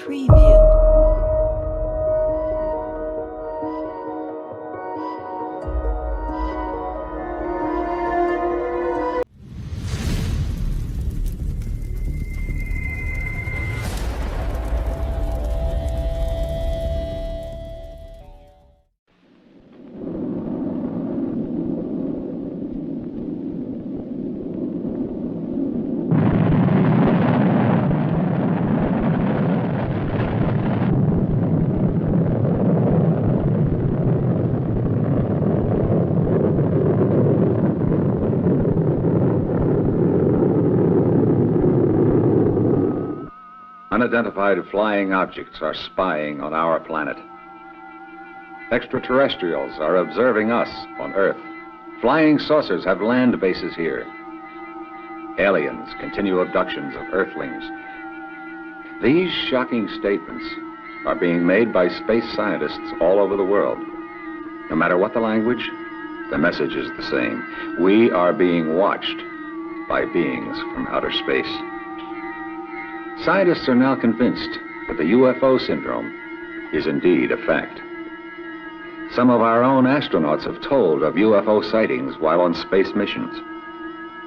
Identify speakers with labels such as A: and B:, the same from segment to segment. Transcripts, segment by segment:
A: Preview.
B: Unidentified flying objects are spying on our planet. Extraterrestrials are observing us on Earth. Flying saucers have land bases here. Aliens continue abductions of Earthlings. These shocking statements are being made by space scientists all over the world. No matter what the language, the message is the same. We are being watched by beings from outer space. Scientists are now convinced that the UFO syndrome is indeed a fact. Some of our own astronauts have told of UFO sightings while on space missions.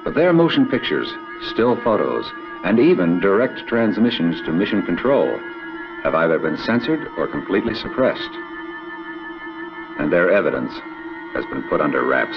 B: But their motion pictures, still photos, and even direct transmissions to mission control have either been censored or completely suppressed. And their evidence has been put under wraps.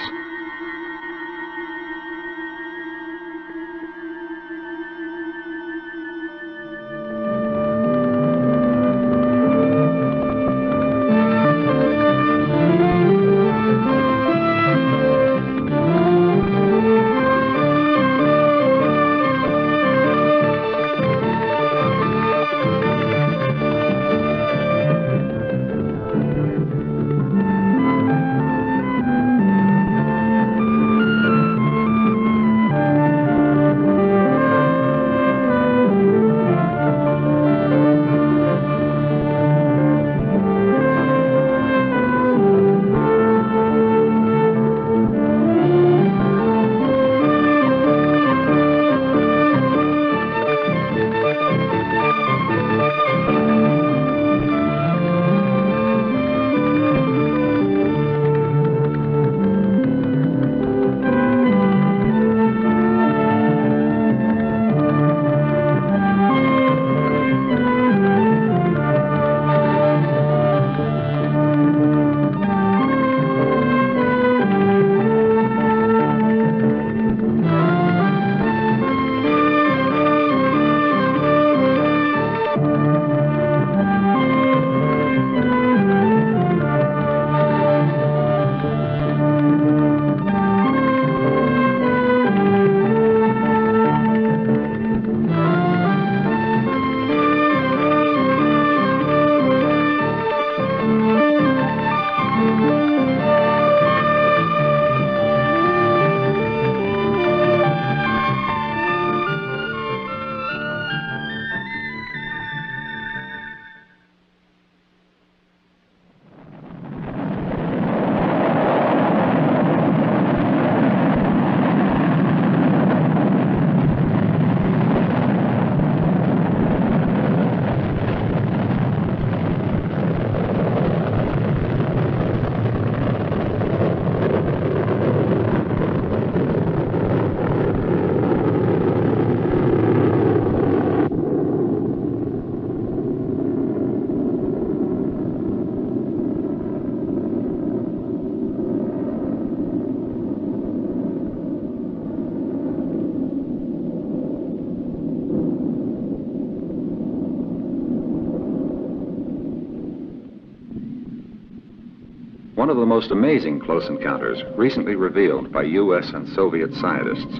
B: One of the most amazing close encounters recently revealed by U.S. and Soviet scientists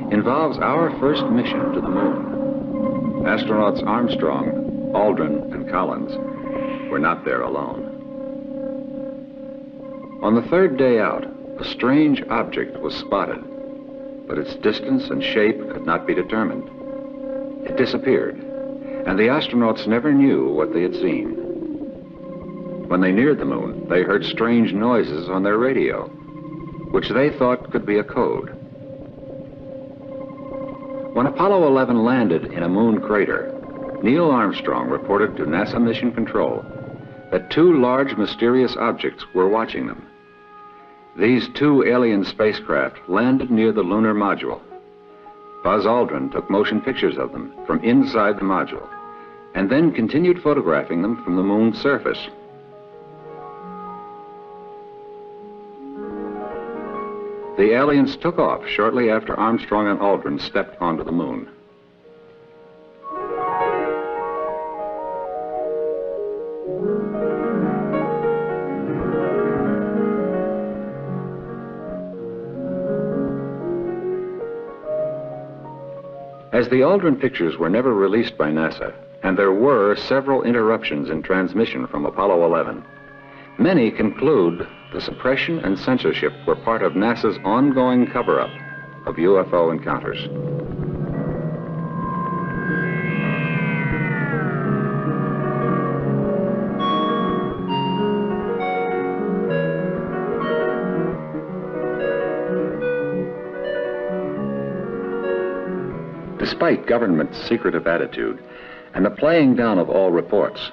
B: involves our first mission to the moon. Astronauts Armstrong, Aldrin, and Collins were not there alone. On the third day out, a strange object was spotted, but its distance and shape could not be determined. It disappeared, and the astronauts never knew what they had seen. When they neared the moon, they heard strange noises on their radio, which they thought could be a code. When Apollo 11 landed in a moon crater, Neil Armstrong reported to NASA Mission Control that two large mysterious objects were watching them. These two alien spacecraft landed near the lunar module. Buzz Aldrin took motion pictures of them from inside the module and then continued photographing them from the moon's surface. The aliens took off shortly after Armstrong and Aldrin stepped onto the moon. As the Aldrin pictures were never released by NASA, and there were several interruptions in transmission from Apollo 11, many conclude the suppression and censorship were part of NASA's ongoing cover-up of UFO encounters. Despite government's secretive attitude and the playing down of all reports,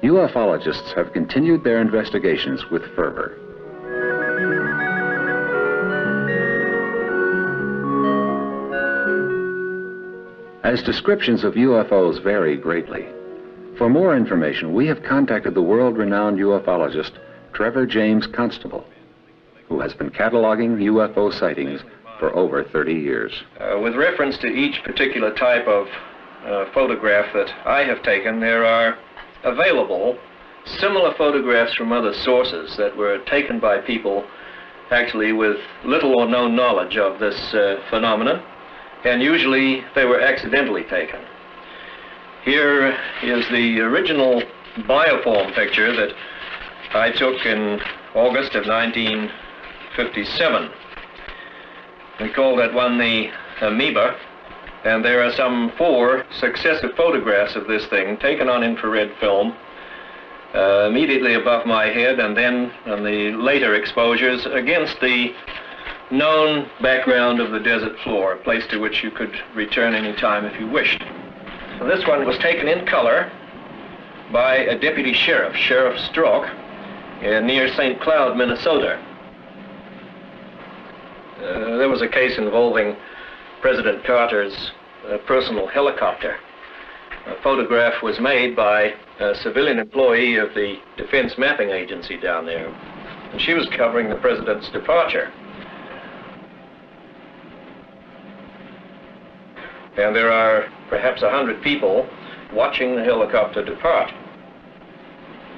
B: ufologists have continued their investigations with fervor. As descriptions of UFOs vary greatly, for more information, we have contacted the world-renowned ufologist Trevor James Constable, who has been cataloging UFO sightings for over 30 years.
A: With reference to each particular type of photograph that I have taken, there are available similar photographs from other sources that were taken by people actually with little or no knowledge of this phenomenon, and usually they were accidentally taken. Here is the original bioform picture that I took in August of 1957. We call that one the amoeba, and there are some 4 successive photographs of this thing taken on infrared film immediately above my head, and then on the later exposures against the known background of the desert floor, a place to which you could return any time if you wished. So this one was taken in color by a deputy sheriff, Sheriff Stroke, near St. Cloud, Minnesota. There was a case involving President Carter's personal helicopter. A photograph was made by a civilian employee of the Defense Mapping Agency down there, and she was covering the president's departure. And there are perhaps 100 people watching the helicopter depart.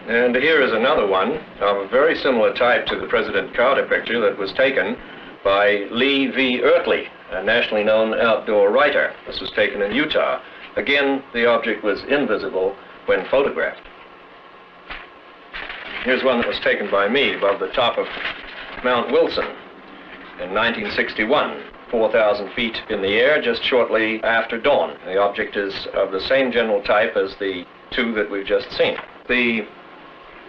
A: And here is another one of a very similar type to the President Carter picture that was taken by Lee V. Ertley, a nationally known outdoor writer. This was taken in Utah. Again, the object was invisible when photographed. Here's one that was taken by me above the top of Mount Wilson in 1961, 4,000 feet in the air, just shortly after dawn. The object is of the same general type as the 2 that we've just seen. The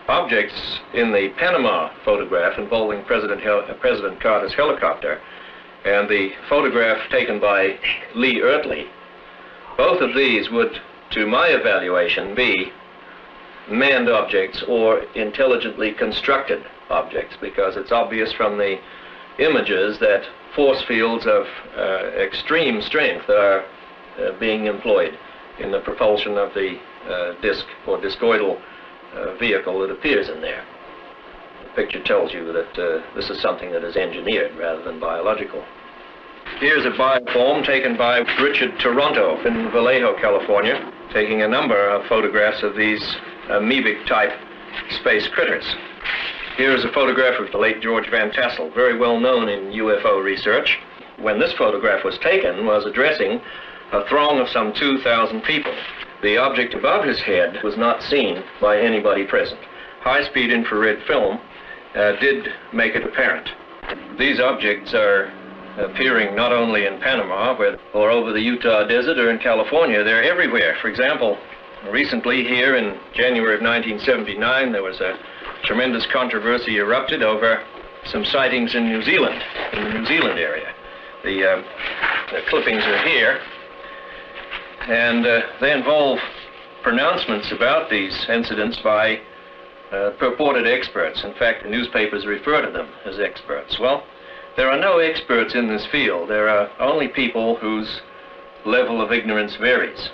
A: objects in the Panama photograph involving President Carter's helicopter and the photograph taken by Lee Ertley, both of these would, to my evaluation, be manned objects or intelligently constructed objects, because it's obvious from the images that force fields of extreme strength are being employed in the propulsion of the disc or discoidal vehicle that appears in there. The picture tells you that this is something that is engineered rather than biological. Here's a bioform taken by Richard Toronto in Vallejo, California, taking a number of photographs of these amoebic-type space critters. Here is a photograph of the late George Van Tassel, very well known in UFO research. When this photograph was taken, was addressing a throng of some 2,000 people. The object above his head was not seen by anybody present. High-speed infrared film did make it apparent. These objects are appearing not only in Panama or over the Utah desert or in California, they're everywhere. For example, recently here in January of 1979, there was a tremendous controversy erupted over some sightings in New Zealand, in the New Zealand area. The clippings are here, and they involve pronouncements about these incidents by purported experts. In fact, the newspapers refer to them as experts. Well, there are no experts in this field. There are only people whose level of ignorance varies.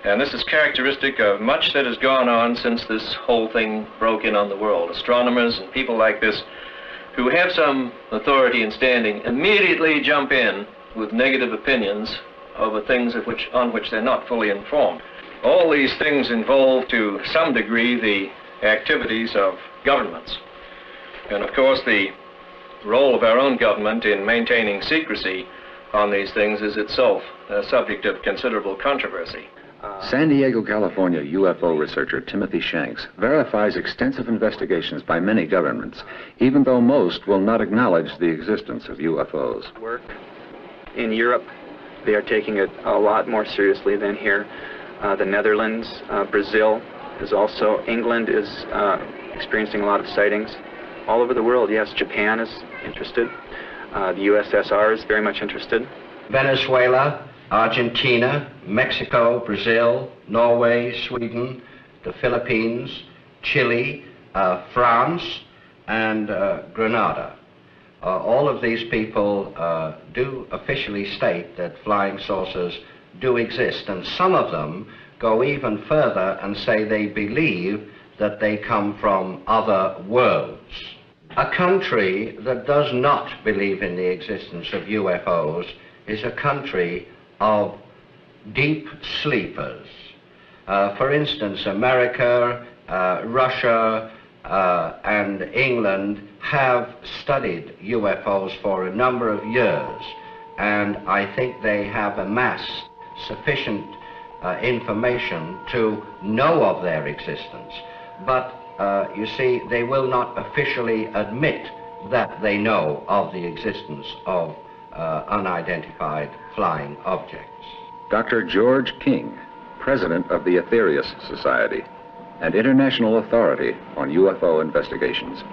A: And this is characteristic of much that has gone on since this whole thing broke in on the world. Astronomers and people like this who have some authority and standing immediately jump in with negative opinions over things on which they're not fully informed. All these things involve to some degree the activities of governments. And of course the role of our own government in maintaining secrecy on these things is itself a subject of considerable controversy.
B: San Diego, California UFO researcher Timothy Shanks verifies extensive investigations by many governments, even though most will not acknowledge the existence of UFOs.
C: Work in Europe, they are taking it a lot more seriously than here. The Netherlands, Brazil is also, England is experiencing a lot of sightings. All over the world, yes, Japan is interested. The USSR is very much interested.
D: Venezuela, Argentina, Mexico, Brazil, Norway, Sweden, the Philippines, Chile, France, and Grenada. All of these people do officially state that flying saucers do exist, and some of them go even further and say they believe that they come from other worlds. A country that does not believe in the existence of UFOs is a country of deep sleepers. For instance, America, Russia, and England have studied UFOs for a number of years, and I think they have amassed sufficient information to know of their existence. But you see, they will not officially admit that they know of the existence of unidentified flying objects.
B: Dr. George King, president of the Aetherius Society, an international authority on UFO investigations.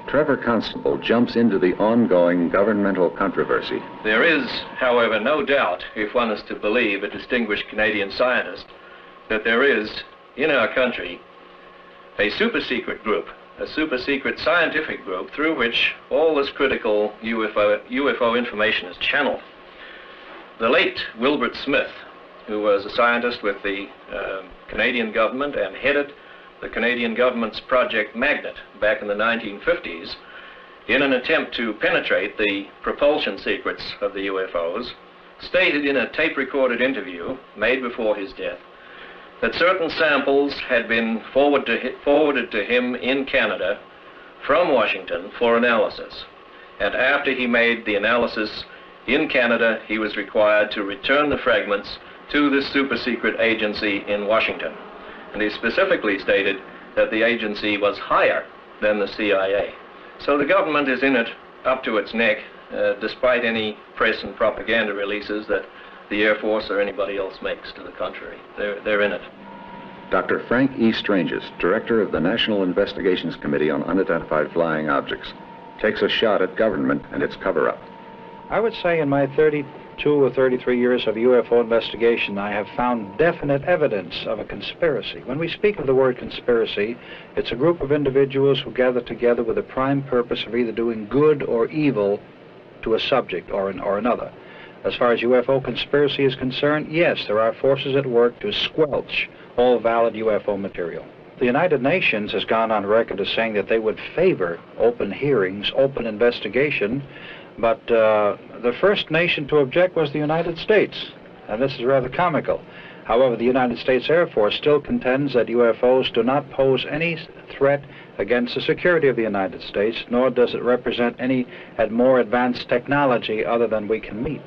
B: Trevor Constable jumps into the ongoing governmental controversy.
A: There is, however, no doubt, if one is to believe a distinguished Canadian scientist, that there is, in our country, a super-secret group, a super-secret scientific group through which all this critical UFO information is channeled. The late Wilbert Smith, who was a scientist with the Canadian government and headed the Canadian government's Project Magnet back in the 1950s, in an attempt to penetrate the propulsion secrets of the UFOs, stated in a tape-recorded interview made before his death that certain samples had been forwarded to him in Canada from Washington for analysis. And after he made the analysis in Canada, he was required to return the fragments to this super-secret agency in Washington. And he specifically stated that the agency was higher than the CIA. So the government is in it up to its neck, despite any press and propaganda releases that the Air Force or anybody else makes to the contrary. They're in it.
B: Dr. Frank E. Stranges, director of the National Investigations Committee on Unidentified Flying Objects, takes a shot at government and its cover-up.
E: I would say in my 32 or 33 years of UFO investigation, I have found definite evidence of a conspiracy. When we speak of the word conspiracy, it's a group of individuals who gather together with a prime purpose of either doing good or evil to a subject or another. As far as UFO conspiracy is concerned, yes, there are forces at work to squelch all valid UFO material. The United Nations has gone on record as saying that they would favor open hearings, open investigation, but the first nation to object was the United States, and this is rather comical. However, the United States Air Force still contends that UFOs do not pose any threat against the security of the United States, nor does it represent any more advanced technology other than we can meet.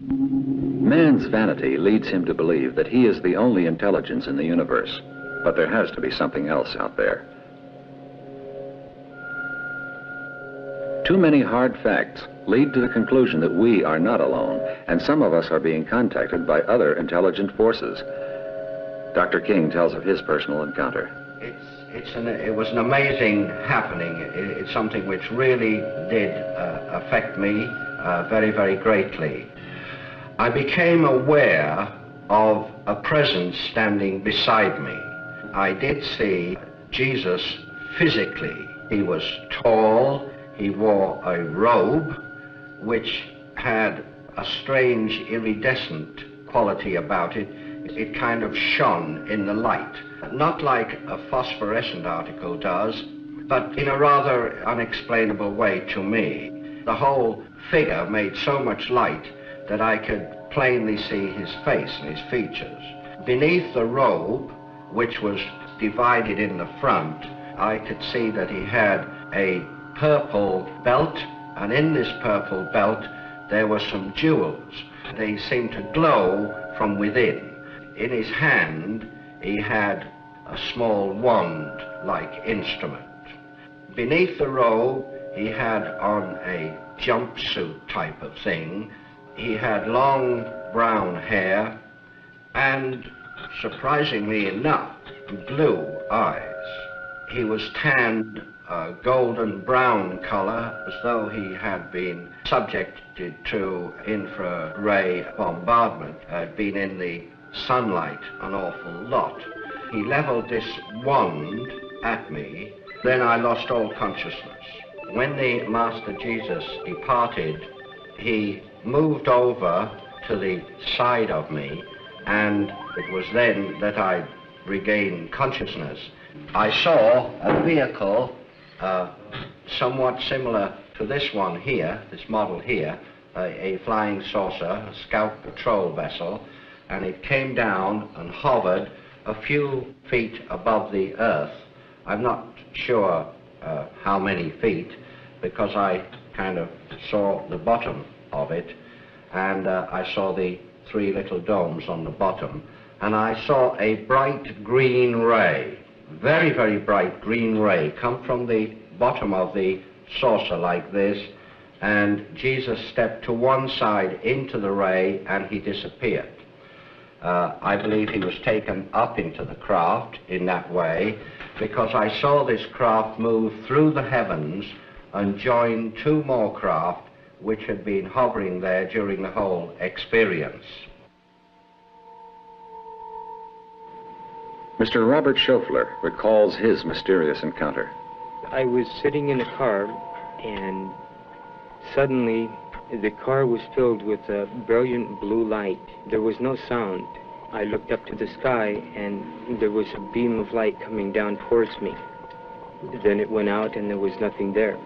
B: Man's vanity leads him to believe that he is the only intelligence in the universe, but there has to be something else out there. Too many hard facts lead to the conclusion that we are not alone, and some of us are being contacted by other intelligent forces. Dr. King tells of his personal encounter.
D: It was an amazing happening. It's something which really did affect me very, very greatly. I became aware of a presence standing beside me. I did see Jesus physically. He was tall, he wore a robe which had a strange iridescent quality about it. It kind of shone in the light, not like a phosphorescent article does, but in a rather unexplainable way to me. The whole figure made so much light that I could plainly see his face and his features. Beneath the robe, which was divided in the front, I could see that he had a purple belt, and in this purple belt there were some jewels. They seemed to glow from within. In his hand he had a small wand-like instrument. Beneath the robe he had on a jumpsuit type of thing. He had long brown hair and, surprisingly enough, blue eyes. He was tanned a golden brown color, as though he had been subjected to infrared bombardment, had been in the sunlight an awful lot. He leveled this wand at me, then I lost all consciousness. When the Master Jesus departed, he moved over to the side of me, and it was then that I regained consciousness. I saw a vehicle somewhat similar to this one here, this model here, a flying saucer, a scout patrol vessel, and it came down and hovered a few feet above the earth. I'm not sure how many feet, because I kind of saw the bottom of it, and I saw the three little domes on the bottom, and I saw a bright green ray, very, very bright green ray, come from the bottom of the saucer like this, and Jesus stepped to one side into the ray and he disappeared. I believe he was taken up into the craft in that way, because I saw this craft move through the heavens and join two more craft which had been hovering there during the whole experience.
B: Mr. Robert Schofler recalls his mysterious encounter.
F: I was sitting in a car, and suddenly the car was filled with a brilliant blue light. There was no sound. I looked up to the sky, and there was a beam of light coming down towards me. Then it went out, and there was nothing there.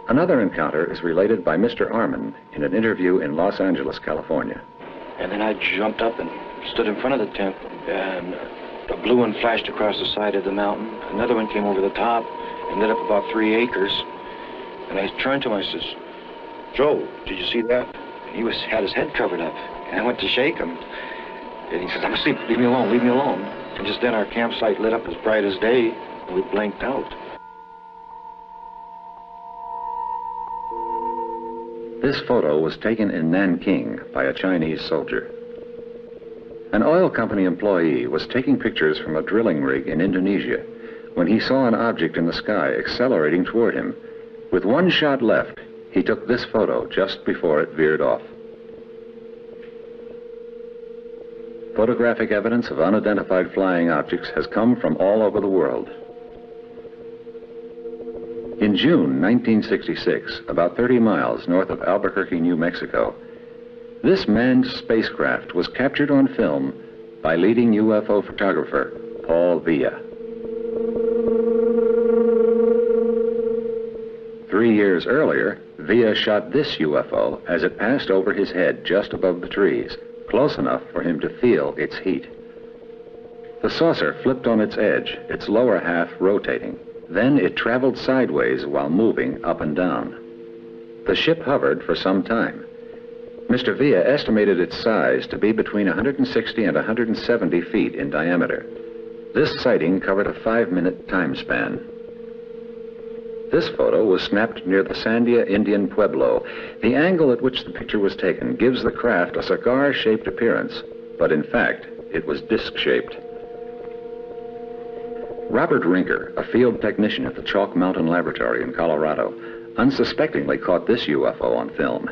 B: Another encounter is related by Mr. Armin in an interview in Los Angeles, California.
G: And then I jumped up and stood in front of the tent, and a blue one flashed across the side of the mountain. Another one came over the top and lit up about 3 acres. And I turned to him, I says, "Joe, did you see that?" And he had his head covered up. And I went to shake him. And he says, "I'm asleep, leave me alone, leave me alone." And just then our campsite lit up as bright as day, and we blanked out.
B: This photo was taken in Nanking by a Chinese soldier. An oil company employee was taking pictures from a drilling rig in Indonesia when he saw an object in the sky accelerating toward him. With one shot left, he took this photo just before it veered off. Photographic evidence of unidentified flying objects has come from all over the world. In June 1966, about 30 miles north of Albuquerque, New Mexico, this manned spacecraft was captured on film by leading UFO photographer Paul Villa. 3 years earlier, Villa shot this UFO as it passed over his head just above the trees, close enough for him to feel its heat. The saucer flipped on its edge, its lower half rotating. Then it traveled sideways while moving up and down. The ship hovered for some time. Mr. Villa estimated its size to be between 160 and 170 feet in diameter. This sighting covered a 5-minute time span. This photo was snapped near the Sandia Indian Pueblo. The angle at which the picture was taken gives the craft a cigar-shaped appearance, but in fact, it was disc-shaped. Robert Rinker, a field technician at the Chalk Mountain Laboratory in Colorado, unsuspectingly caught this UFO on film.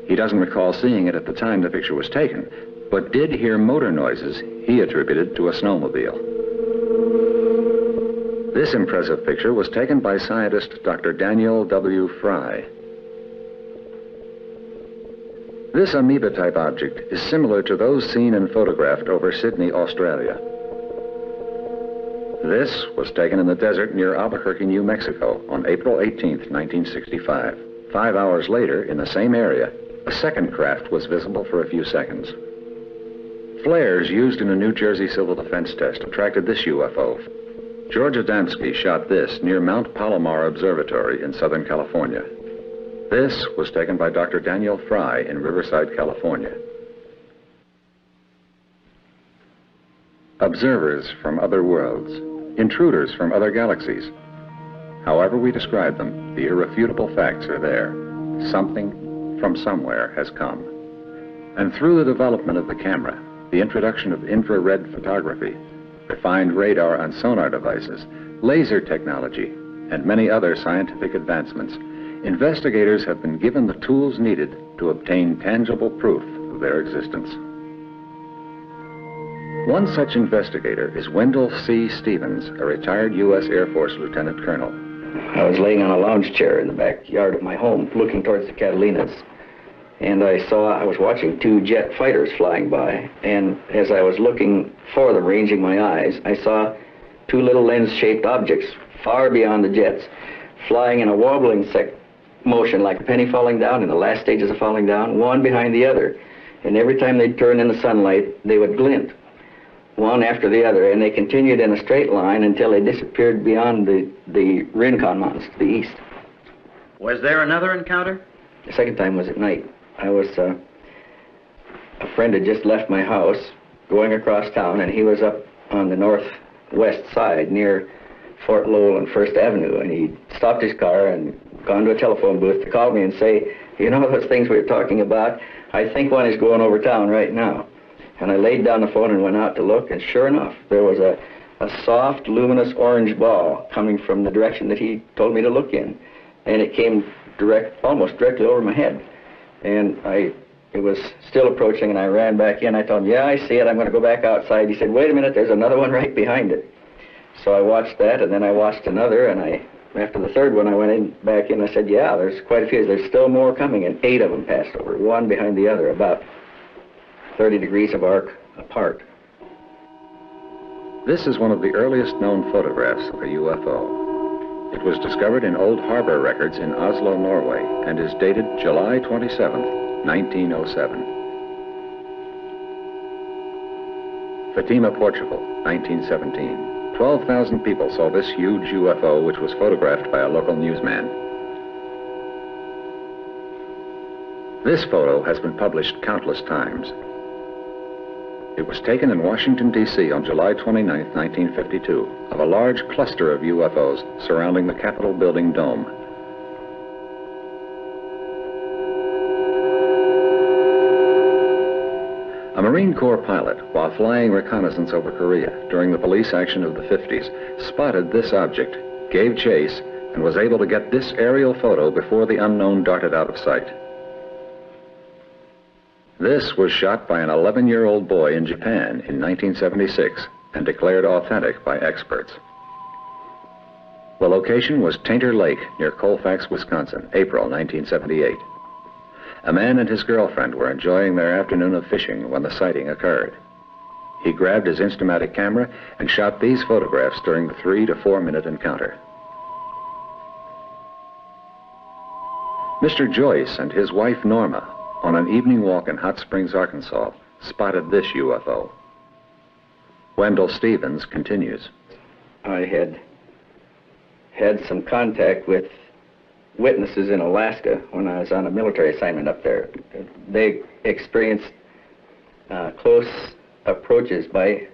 B: He doesn't recall seeing it at the time the picture was taken, but did hear motor noises he attributed to a snowmobile. This impressive picture was taken by scientist Dr. Daniel W. Fry. This amoeba-type object is similar to those seen and photographed over Sydney, Australia. This was taken in the desert near Albuquerque, New Mexico on April 18th, 1965. 5 hours later, in the same area, a second craft was visible for a few seconds. Flares used in a New Jersey civil defense test attracted this UFO. George Adamski shot this near Mount Palomar Observatory in Southern California. This was taken by Dr. Daniel Fry in Riverside, California. Observers from other worlds, intruders from other galaxies. However we describe them, the irrefutable facts are there. Something from somewhere has come. And through the development of the camera, the introduction of infrared photography, refined radar and sonar devices, laser technology, and many other scientific advancements, investigators have been given the tools needed to obtain tangible proof of their existence. One such investigator is Wendell C. Stevens, a retired U.S. Air Force Lieutenant Colonel.
H: I was laying on a lounge chair in the backyard of my home, looking towards the Catalinas, and I was watching 2 jet fighters flying by, and as I was looking for them, ranging my eyes, I saw 2 little lens-shaped objects far beyond the jets, flying in a wobbling motion like a penny falling down in the last stages of falling down, one behind the other, and every time they'd turn in the sunlight, they would glint, one after the other, and they continued in a straight line until they disappeared beyond the Rincon Mountains to the east.
I: Was there another encounter?
H: The second time was at night. A friend had just left my house going across town, and he was up on the northwest side near Fort Lowell and First Avenue, and he stopped his car and gone to a telephone booth to call me and say, you know those things we were talking about? I think one is going over town right now. And I laid down the phone and went out to look, and sure enough, there was a soft, luminous orange ball coming from the direction that he told me to look in. And it came almost directly over my head. And it was still approaching, and I ran back in. I told him, yeah, I see it. I'm going to go back outside. He said, wait a minute, there's another one right behind it. So I watched that, and then I watched another, and after the third one, I went back in. I said, yeah, there's quite a few. There's still more coming, and 8 of them passed over, one behind the other, about 30 degrees of arc apart.
B: This is one of the earliest known photographs of a UFO. It was discovered in old harbor records in Oslo, Norway, and is dated July 27th, 1907. Fatima, Portugal, 1917. 12,000 people saw this huge UFO, which was photographed by a local newsman. This photo has been published countless times. It was taken in Washington, D.C. on July 29, 1952, of a large cluster of UFOs surrounding the Capitol building dome. A Marine Corps pilot, while flying reconnaissance over Korea during the police action of the 50s, spotted this object, gave chase, and was able to get this aerial photo before the unknown darted out of sight. This was shot by an 11-year-old boy in Japan in 1976 and declared authentic by experts. The location was Tainter Lake near Colfax, Wisconsin, April 1978. A man and his girlfriend were enjoying their afternoon of fishing when the sighting occurred. He grabbed his Instamatic camera and shot these photographs during the 3 to 4 minute encounter. Mr. Joyce and his wife Norma, on an evening walk in Hot Springs, Arkansas, spotted this UFO. Wendell Stevens continues.
H: I had some contact with witnesses in Alaska when I was on a military assignment up there. They experienced close approaches by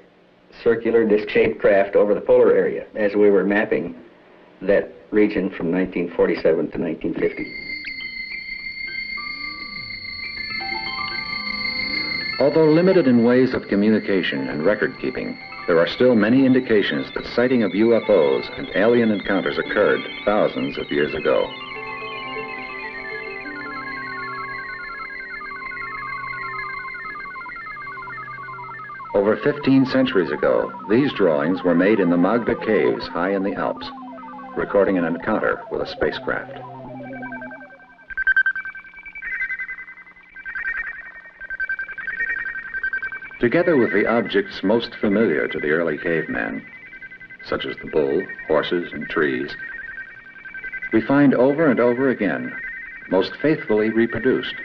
H: circular disc-shaped craft over the polar area as we were mapping that region from 1947 to 1950.
B: Although limited in ways of communication and record-keeping, there are still many indications that sighting of UFOs and alien encounters occurred thousands of years ago. Over 15 centuries ago, these drawings were made in the Magda Caves high in the Alps, recording an encounter with a spacecraft. Together with the objects most familiar to the early caveman, such as the bull, horses, and trees, we find over and over again, most faithfully reproduced,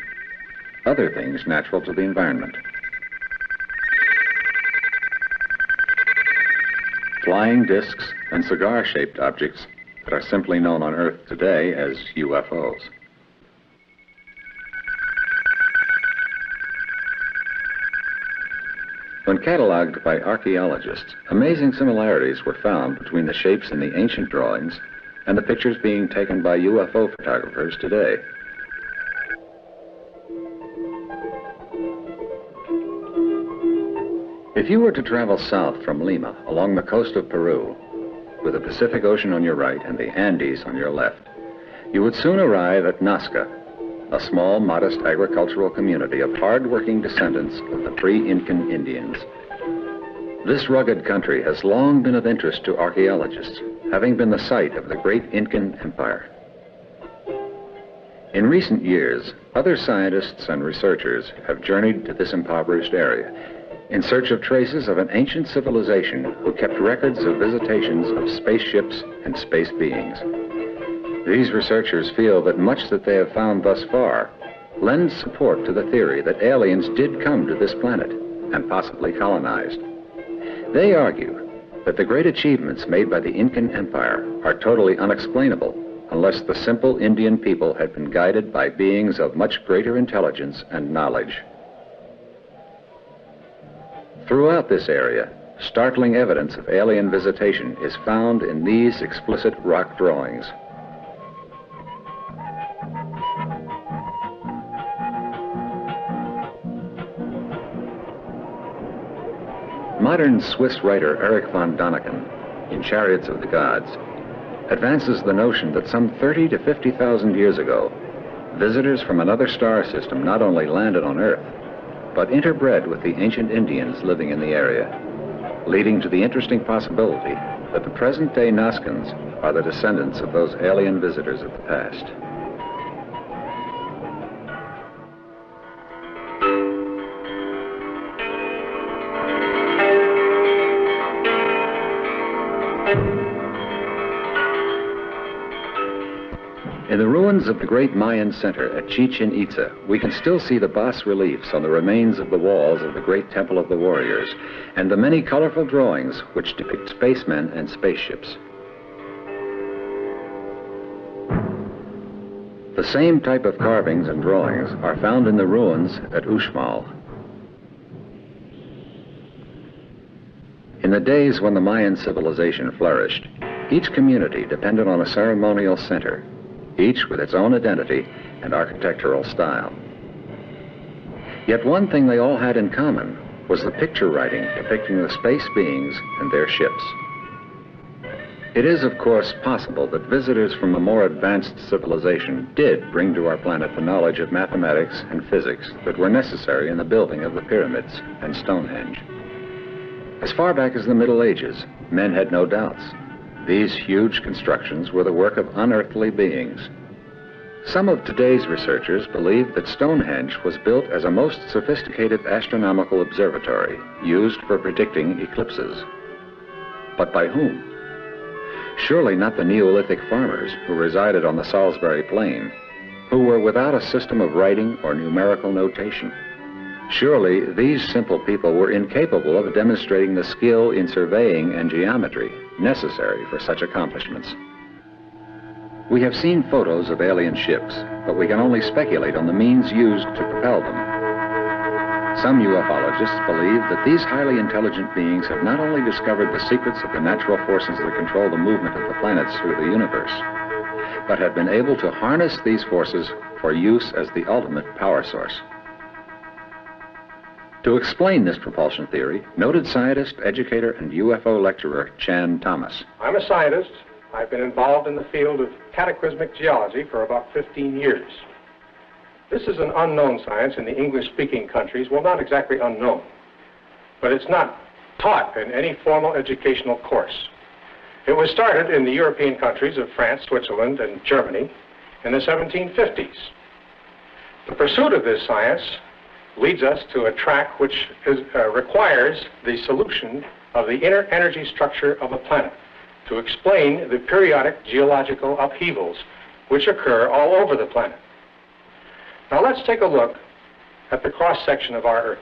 B: other things natural to the environment. Flying discs and cigar-shaped objects that are simply known on Earth today as UFOs. When catalogued by archaeologists, amazing similarities were found between the shapes in the ancient drawings and the pictures being taken by UFO photographers today. If you were to travel south from Lima along the coast of Peru, with the Pacific Ocean on your right and the Andes on your left, you would soon arrive at Nazca, a small, modest agricultural community of hard-working descendants of the pre-Incan Indians. This rugged country has long been of interest to archaeologists, having been the site of the great Incan Empire. In recent years, other scientists and researchers have journeyed to this impoverished area in search of traces of an ancient civilization who kept records of visitations of spaceships and space beings. These researchers feel that much that they have found thus far lends support to the theory that aliens did come to this planet and possibly colonized. They argue that the great achievements made by the Incan Empire are totally unexplainable unless the simple Indian people had been guided by beings of much greater intelligence and knowledge. Throughout this area, startling evidence of alien visitation is found in these explicit rock drawings. Modern Swiss writer Erich von Däniken, in Chariots of the Gods, advances the notion that some 30 to 50,000 years ago, visitors from another star system not only landed on Earth, but interbred with the ancient Indians living in the area, leading to the interesting possibility that the present-day Nazcans are the descendants of those alien visitors of the past. In the ruins of the great Mayan center at Chichen Itza, we can still see the bas-reliefs on the remains of the walls of the great Temple of the Warriors and the many colorful drawings which depict spacemen and spaceships. The same type of carvings and drawings are found in the ruins at Uxmal. In the days when the Mayan civilization flourished, each community depended on a ceremonial center, each with its own identity and architectural style. Yet one thing they all had in common was the picture writing depicting the space beings and their ships. It is, of course, possible that visitors from a more advanced civilization did bring to our planet the knowledge of mathematics and physics that were necessary in the building of the pyramids and Stonehenge. As far back as the Middle Ages, men had no doubts. These huge constructions were the work of unearthly beings. Some of today's researchers believe that Stonehenge was built as a most sophisticated astronomical observatory used for predicting eclipses. But by whom? Surely not the Neolithic farmers who resided on the Salisbury Plain, who were without a system of writing or numerical notation. Surely these simple people were incapable of demonstrating the skill in surveying and geometry necessary for such accomplishments. We have seen photos of alien ships, but we can only speculate on the means used to propel them. Some ufologists believe that these highly intelligent beings have not only discovered the secrets of the natural forces that control the movement of the planets through the universe, but have been able to harness these forces for use as the ultimate power source. To explain this propulsion theory, noted scientist, educator, and UFO lecturer Chan Thomas.
J: I'm a scientist. I've been involved in the field of cataclysmic geology for about 15 years. This is an unknown science in the English-speaking countries. Well, not exactly unknown, but it's not taught in any formal educational course. It was started in the European countries of France, Switzerland, and Germany in the 1750s. The pursuit of this science leads us to a track which requires the solution of the inner energy structure of a planet to explain the periodic geological upheavals which occur all over the planet. Now let's take a look at the cross-section of our Earth.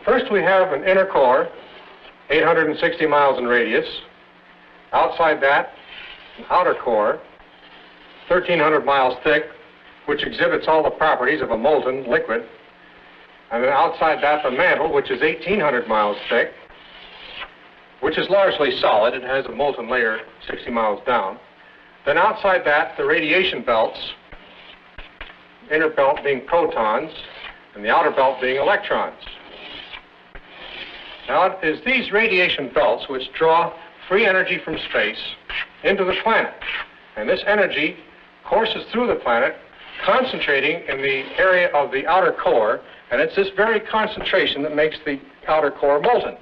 J: First we have an inner core, 860 miles in radius. Outside that, an outer core, 1,300 miles thick, which exhibits all the properties of a molten liquid. And then outside that, the mantle, which is 1,800 miles thick, which is largely solid. It has a molten layer 60 miles down. Then outside that, the radiation belts, inner belt being protons, and the outer belt being electrons. Now, it is these radiation belts which draw free energy from space into the planet. And this energy courses through the planet, concentrating in the area of the outer core, and it's this very concentration that makes the outer core molten.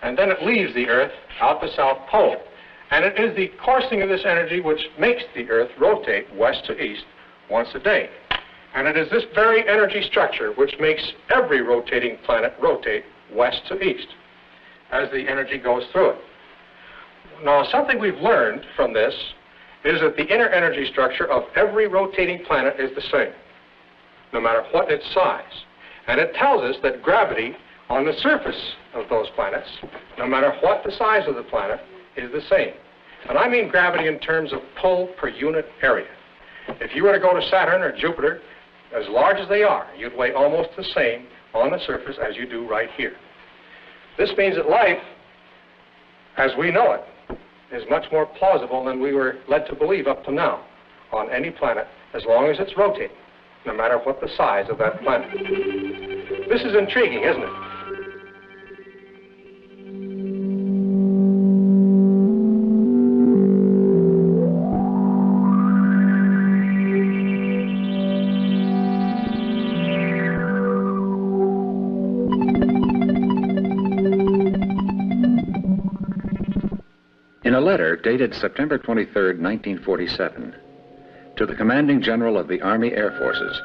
J: And then it leaves the Earth out the South Pole. And it is the coursing of this energy which makes the Earth rotate west to east once a day. And it is this very energy structure which makes every rotating planet rotate west to east as the energy goes through it. Now, something we've learned from this is that the inner energy structure of every rotating planet is the same, no matter what its size. And it tells us that gravity on the surface of those planets, no matter what the size of the planet, is the same. And I mean gravity in terms of pull per unit area. If you were to go to Saturn or Jupiter, as large as they are, you'd weigh almost the same on the surface as you do right here. This means that life, as we know it, is much more plausible than we were led to believe up to now on any planet, as long as it's rotating, no matter what the size of that planet. This is intriguing, isn't it?
B: In a letter dated September 23, 1947, to the Commanding General of the Army Air Forces,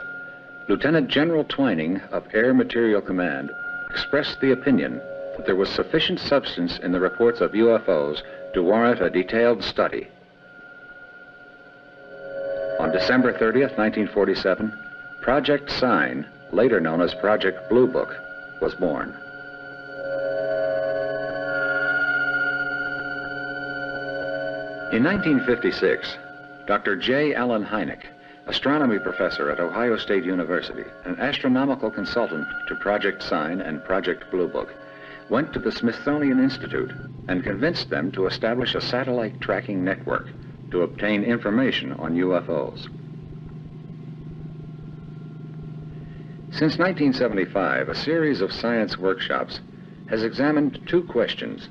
B: Lieutenant General Twining of Air Materiel Command expressed the opinion that there was sufficient substance in the reports of UFOs to warrant a detailed study. On December 30th, 1947, Project Sign, later known as Project Blue Book, was born. In 1956, Dr. J. Allen Hynek, astronomy professor at Ohio State University, an astronomical consultant to Project Sign and Project Blue Book, went to the Smithsonian Institute and convinced them to establish a satellite tracking network to obtain information on UFOs. Since 1975, a series of science workshops has examined two questions.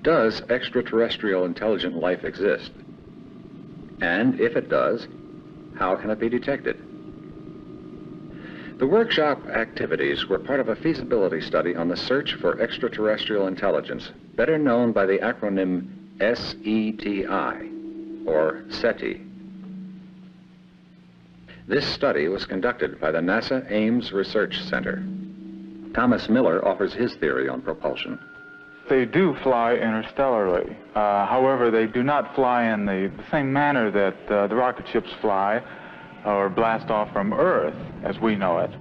B: Does extraterrestrial intelligent life exist? And if it does, how can it be detected? The workshop activities were part of a feasibility study on the search for extraterrestrial intelligence, better known by the acronym SETI, or SETI. This study was conducted by the NASA Ames Research Center. Thomas Miller offers his theory on propulsion.
K: They do fly interstellarly. However, they do not fly in the same manner that the rocket ships fly or blast off from Earth as we know it.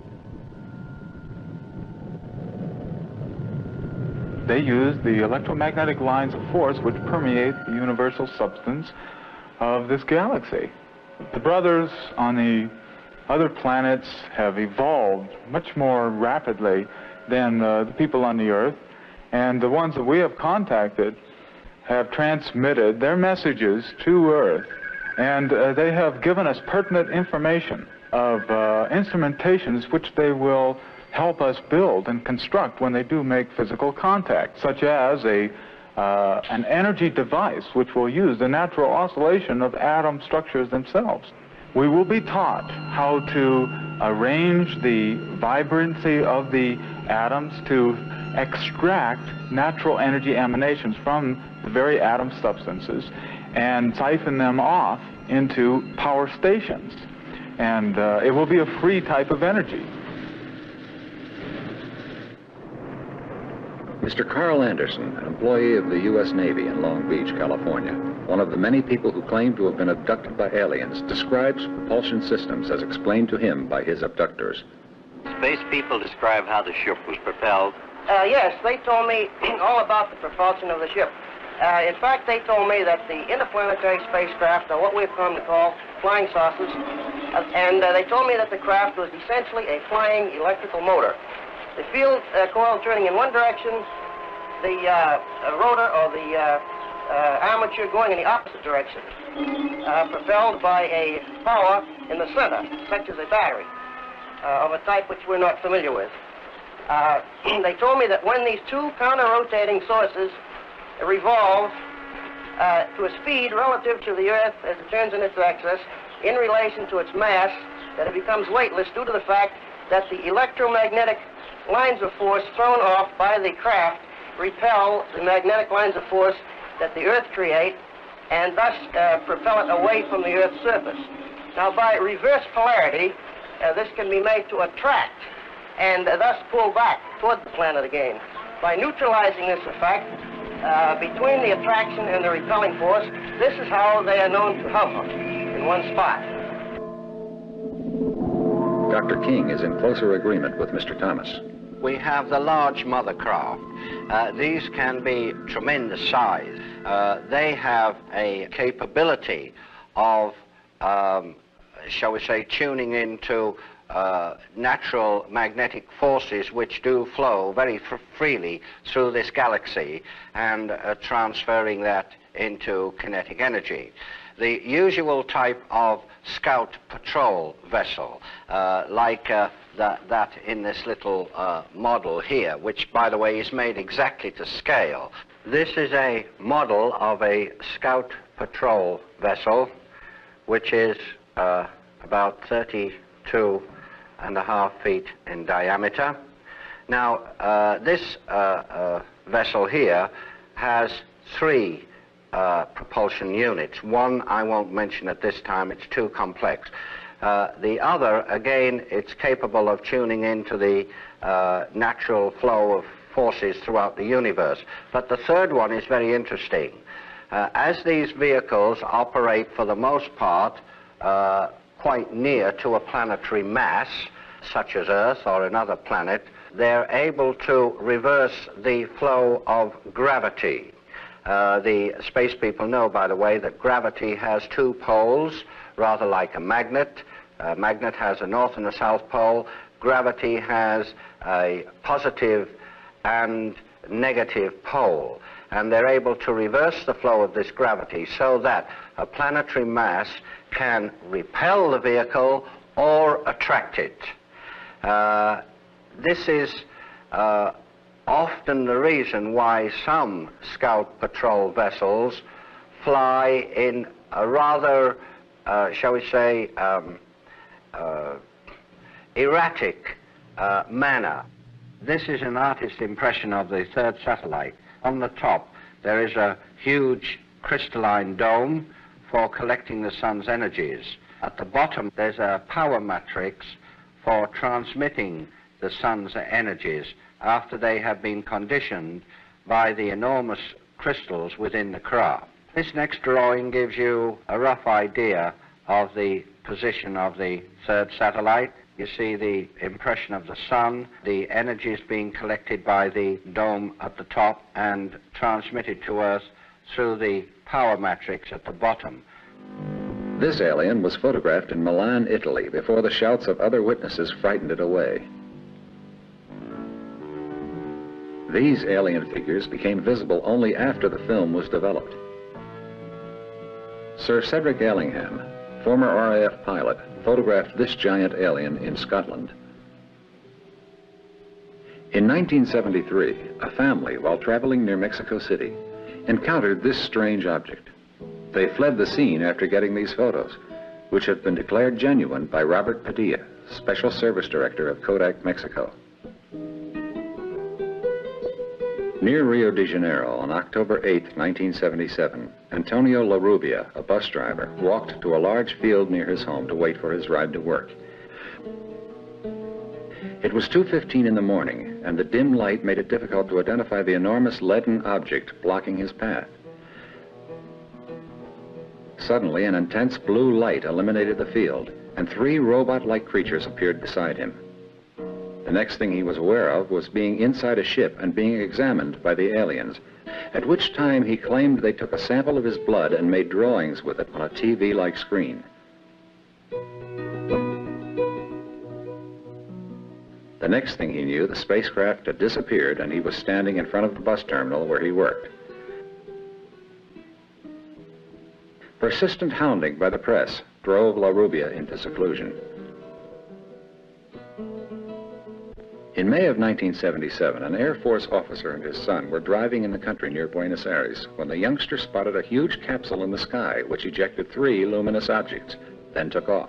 K: They use the electromagnetic lines of force which permeate the universal substance of this galaxy. The brothers on the other planets have evolved much more rapidly than the people on the Earth. And the ones that we have contacted have transmitted their messages to Earth, and they have given us pertinent information of instrumentations which they will help us build and construct when they do make physical contact, such as an energy device which will use the natural oscillation of atom structures themselves. We will be taught how to arrange the vibrancy of the atoms to extract natural energy emanations from the very atom substances and siphon them off into power stations. And it will be a free type of energy.
B: Mr. Carl Anderson, an employee of the U.S. Navy in Long Beach, California, one of the many people who claim to have been abducted by aliens, describes propulsion systems as explained to him by his abductors.
D: Space people describe how the ship was propelled.
L: Yes, they told me all about the propulsion of the ship. In fact, they told me that the interplanetary spacecraft are what we've come to call flying saucers, and they told me that the craft was essentially a flying electrical motor. The field coil turning in one direction, the rotor or the armature going in the opposite direction, propelled by a power in the center, such as a battery, of a type which we're not familiar with. They told me that when these two counter-rotating sources revolve to a speed relative to the Earth as it turns in its axis, in relation to its mass, that it becomes weightless due to the fact that the electromagnetic lines of force thrown off by the craft repel the magnetic lines of force that the Earth create, and thus propel it away from the Earth's surface. Now, by reverse polarity, this can be made to attract and thus pull back toward the planet again. By neutralizing this effect between the attraction and the repelling force, this is how they are known to hover in one spot.
B: Dr. King is in closer agreement with Mr. Thomas.
D: We have the large mother craft. These can be tremendous size. They have a capability of, shall we say, tuning into natural magnetic forces which do flow very freely through this galaxy and transferring that into kinetic energy. The usual type of scout patrol vessel, like that in this little model here, which, by the way, is made exactly to scale. This is a model of a scout patrol vessel, which is about 32.5 feet in diameter. Now, this vessel here has three propulsion units. One I won't mention at this time, it's too complex. The other, again, it's capable of tuning into the natural flow of forces throughout the universe. But the third one is very interesting. As these vehicles operate for the most part quite near to a planetary mass, such as Earth or another planet, they're able to reverse the flow of gravity. The space people know, by the way, that gravity has two poles, rather like a magnet. A magnet has a north and a south pole. Gravity has a positive and negative pole. And they're able to reverse the flow of this gravity so that a planetary mass can repel the vehicle or attract it. This is often the reason why some scout patrol vessels fly in a rather, shall we say, erratic manner. This is an artist's impression of the third satellite. On the top, there is a huge crystalline dome for collecting the sun's energies. At the bottom, there's a power matrix for transmitting the sun's energies after they have been conditioned by the enormous crystals within the craft. This next drawing gives you a rough idea of the position of the third satellite. You see the impression of the sun, the energy is being collected by the dome at the top and transmitted to Earth through the power matrix at the bottom.
B: This alien was photographed in Milan, Italy, before the shouts of other witnesses frightened it away. These alien figures became visible only after the film was developed. Sir Cedric Allingham, former RAF pilot, photographed this giant alien in Scotland. In 1973, a family, while traveling near Mexico City, encountered this strange object. They fled the scene after getting these photos, which have been declared genuine by Robert Padilla, Special Service Director of Kodak, Mexico. Near Rio de Janeiro on October 8, 1977, Antonio La Rubia, a bus driver, walked to a large field near his home to wait for his ride to work. It was 2:15 in the morning, and the dim light made it difficult to identify the enormous leaden object blocking his path. Suddenly, an intense blue light illuminated the field, and 3 robot-like creatures appeared beside him. The next thing he was aware of was being inside a ship and being examined by the aliens, at which time he claimed they took a sample of his blood and made drawings with it on a TV-like screen. The next thing he knew, the spacecraft had disappeared and he was standing in front of the bus terminal where he worked. Persistent hounding by the press drove La Rubia into seclusion. In May of 1977, an Air Force officer and his son were driving in the country near Buenos Aires when the youngster spotted a huge capsule in the sky which ejected 3 luminous objects, then took off.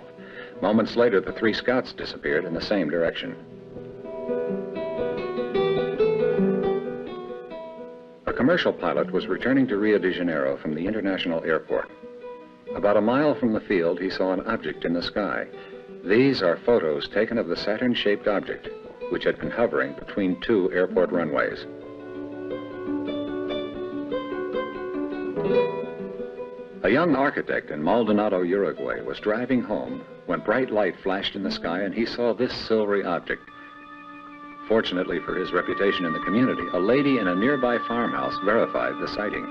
B: Moments later, the 3 scouts disappeared in the same direction. A commercial pilot was returning to Rio de Janeiro from the international airport. About a mile from the field, he saw an object in the sky. These are photos taken of the Saturn-shaped object, which had been hovering between 2 airport runways. A young architect in Maldonado, Uruguay, was driving home when bright light flashed in the sky and he saw this silvery object. Fortunately for his reputation in the community, a lady in a nearby farmhouse verified the sighting.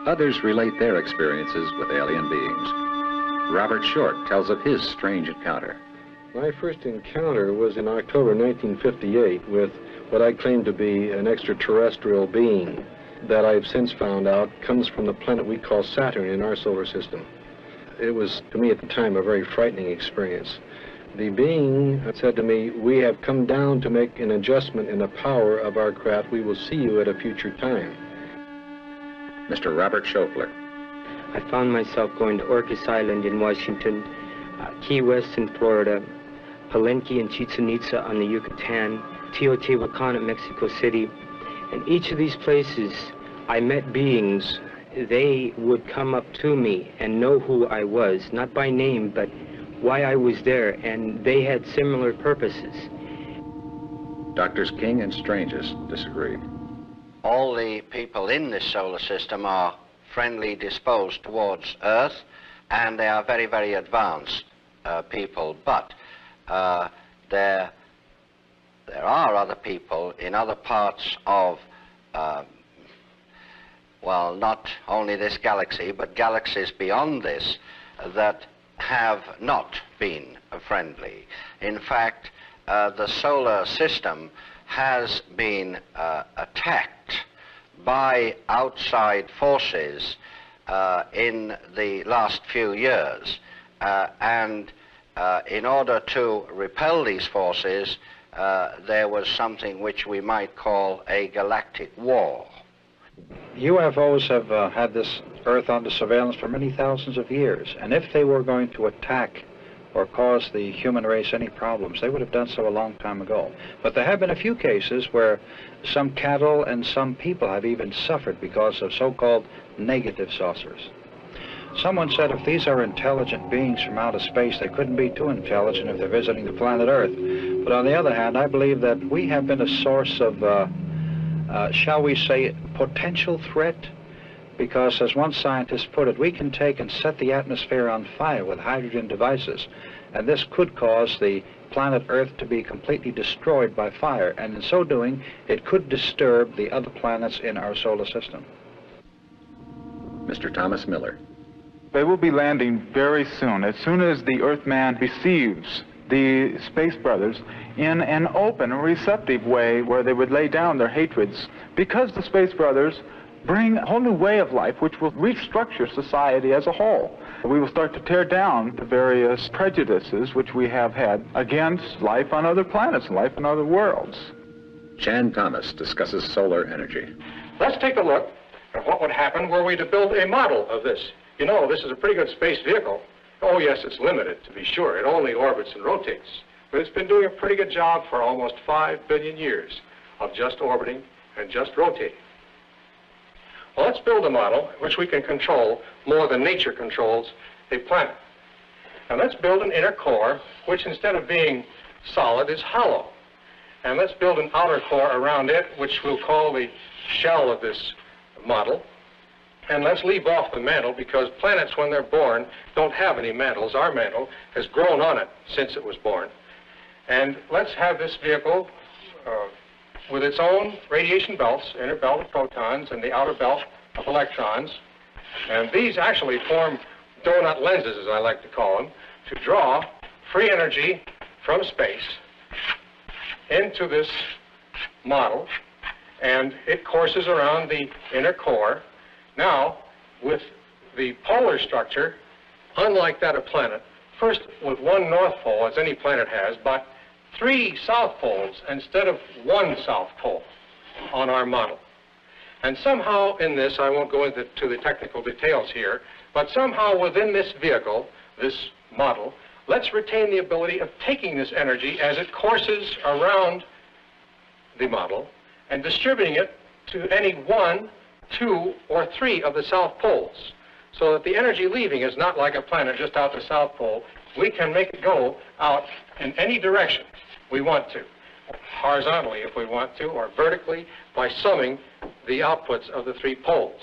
B: Others relate their experiences with alien beings. Robert Short tells of his strange encounter.
M: My first encounter was in October 1958 with what I claim to be an extraterrestrial being that I've since found out comes from the planet we call Saturn in our solar system. It was, to me at the time, a very frightening experience. The being said to me, "We have come down to make an adjustment in the power of our craft. We will see you at a future time."
B: Mr. Robert Schofler.
F: I found myself going to Orcas Island in Washington, Key West in Florida, Palenque and Chichen Itza on the Yucatan, Teotihuacan at Mexico City. And each of these places, I met beings. They would come up to me and know who I was, not by name, but why I was there, and they had similar purposes.
B: Doctors King and Stranges disagree.
D: All the people in this solar system are friendly disposed towards Earth, and they are very, very advanced people. But there are other people in other parts of, well, not only this galaxy, but galaxies beyond this, that have not been friendly. In fact, the solar system has been attacked by outside forces in the last few years. And in order to repel these forces, there was something which we might call a galactic war.
E: UFOs have had this Earth under surveillance for many thousands of years, and if they were going to attack or cause the human race any problems, they would have done so a long time ago. But there have been a few cases where some cattle and some people have even suffered because of so-called negative saucers. Someone said if these are intelligent beings from outer space, they couldn't be too intelligent if they're visiting the planet Earth. But on the other hand, I believe that we have been a source of, shall we say, potential threat, because as one scientist put it, we can take and set the atmosphere on fire with hydrogen devices, and this could cause the planet Earth to be completely destroyed by fire, and in so doing, it could disturb the other planets in our solar system.
B: Mr. Thomas Miller.
K: They will be landing very soon as the Earthman receives the Space Brothers in an open and receptive way where they would lay down their hatreds, because the Space Brothers bring a whole new way of life which will restructure society as a whole. We will start to tear down the various prejudices which we have had against life on other planets and life in other worlds.
B: Chan Thomas discusses solar energy.
J: Let's take a look at what would happen were we to build a model of this. You know, this is a pretty good space vehicle. Oh, yes, it's limited, to be sure. It only orbits and rotates. But it's been doing a pretty good job for almost 5 billion years of just orbiting and just rotating. Well, let's build a model which we can control more than nature controls a planet. And let's build an inner core which, instead of being solid, is hollow. And let's build an outer core around it, which we'll call the shell of this model. And let's leave off the mantle, because planets, when they're born, don't have any mantles. Our mantle has grown on it since it was born. And let's have this vehicle with its own radiation belts, inner belt of protons and the outer belt of electrons. And these actually form donut lenses, as I like to call them, to draw free energy from space into this model, and it courses around the inner core. Now, with the polar structure, unlike that of planet, first with one north pole, as any planet has, but 3 south poles instead of 1 south pole on our model. And somehow in this, I won't go into the technical details here, but somehow within this vehicle, this model, let's retain the ability of taking this energy as it courses around the model and distributing it to any 1, 2, or 3 of the south poles, so that the energy leaving is not like a planet just out the south pole. We can make it go out in any direction we want to, horizontally if we want to, or vertically by summing the outputs of the 3 poles.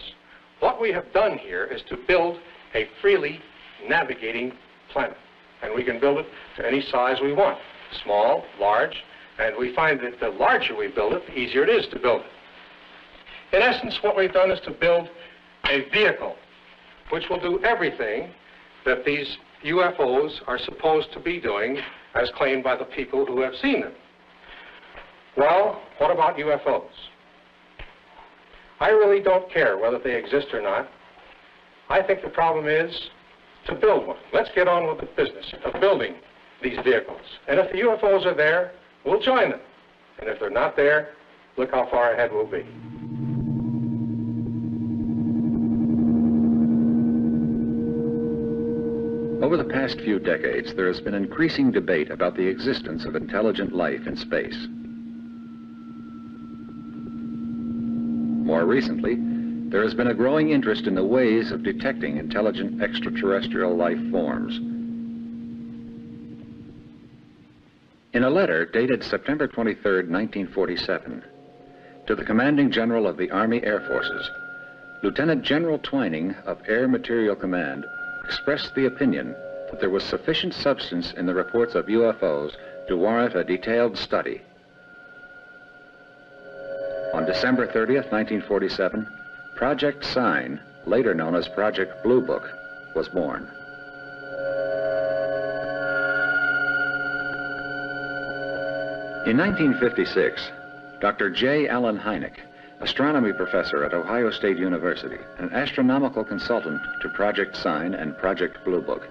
J: What we have done here is to build a freely navigating planet. And we can build it to any size we want, small, large, and we find that the larger we build it, the easier it is to build it. In essence, what we've done is to build a vehicle which will do everything that these UFOs are supposed to be doing, as claimed by the people who have seen them. Well, what about UFOs? I really don't care whether they exist or not. I think the problem is to build one. Let's get on with the business of building these vehicles. And if the UFOs are there, we'll join them. And if they're not there, look how far ahead we'll be.
B: Over the past few decades, there has been increasing debate about the existence of intelligent life in space. More recently, there has been a growing interest in the ways of detecting intelligent extraterrestrial life forms. In a letter dated September 23, 1947, to the Commanding General of the Army Air Forces, Lieutenant General Twining of Air Materiel Command expressed the opinion that there was sufficient substance in the reports of UFOs to warrant a detailed study. On December 30th, 1947, Project Sign, later known as Project Blue Book, was born. In 1956, Dr. J. Allen Hynek, astronomy professor at Ohio State University, an astronomical consultant to Project Sign and Project Blue Book,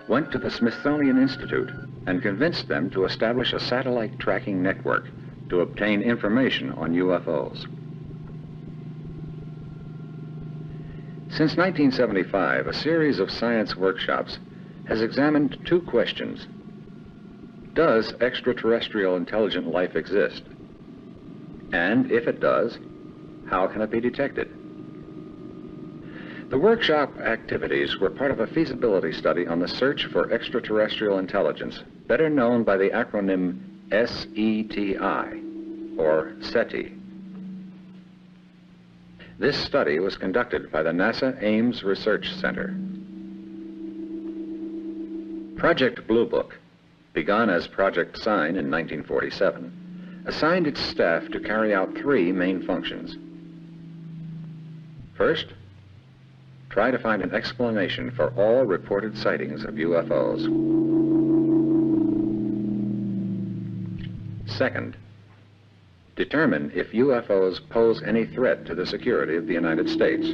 B: went to the Smithsonian Institute and convinced them to establish a satellite tracking network to obtain information on UFOs. Since 1975, a series of science workshops has examined 2 questions. Does extraterrestrial intelligent life exist? And if it does, how can it be detected? The workshop activities were part of a feasibility study on the search for extraterrestrial intelligence, better known by the acronym SETI, or SETI. This study was conducted by the NASA Ames Research Center. Project Blue Book, begun as Project Sign in 1947, assigned its staff to carry out 3 main functions. First, try to find an explanation for all reported sightings of UFOs. Second, determine if UFOs pose any threat to the security of the United States.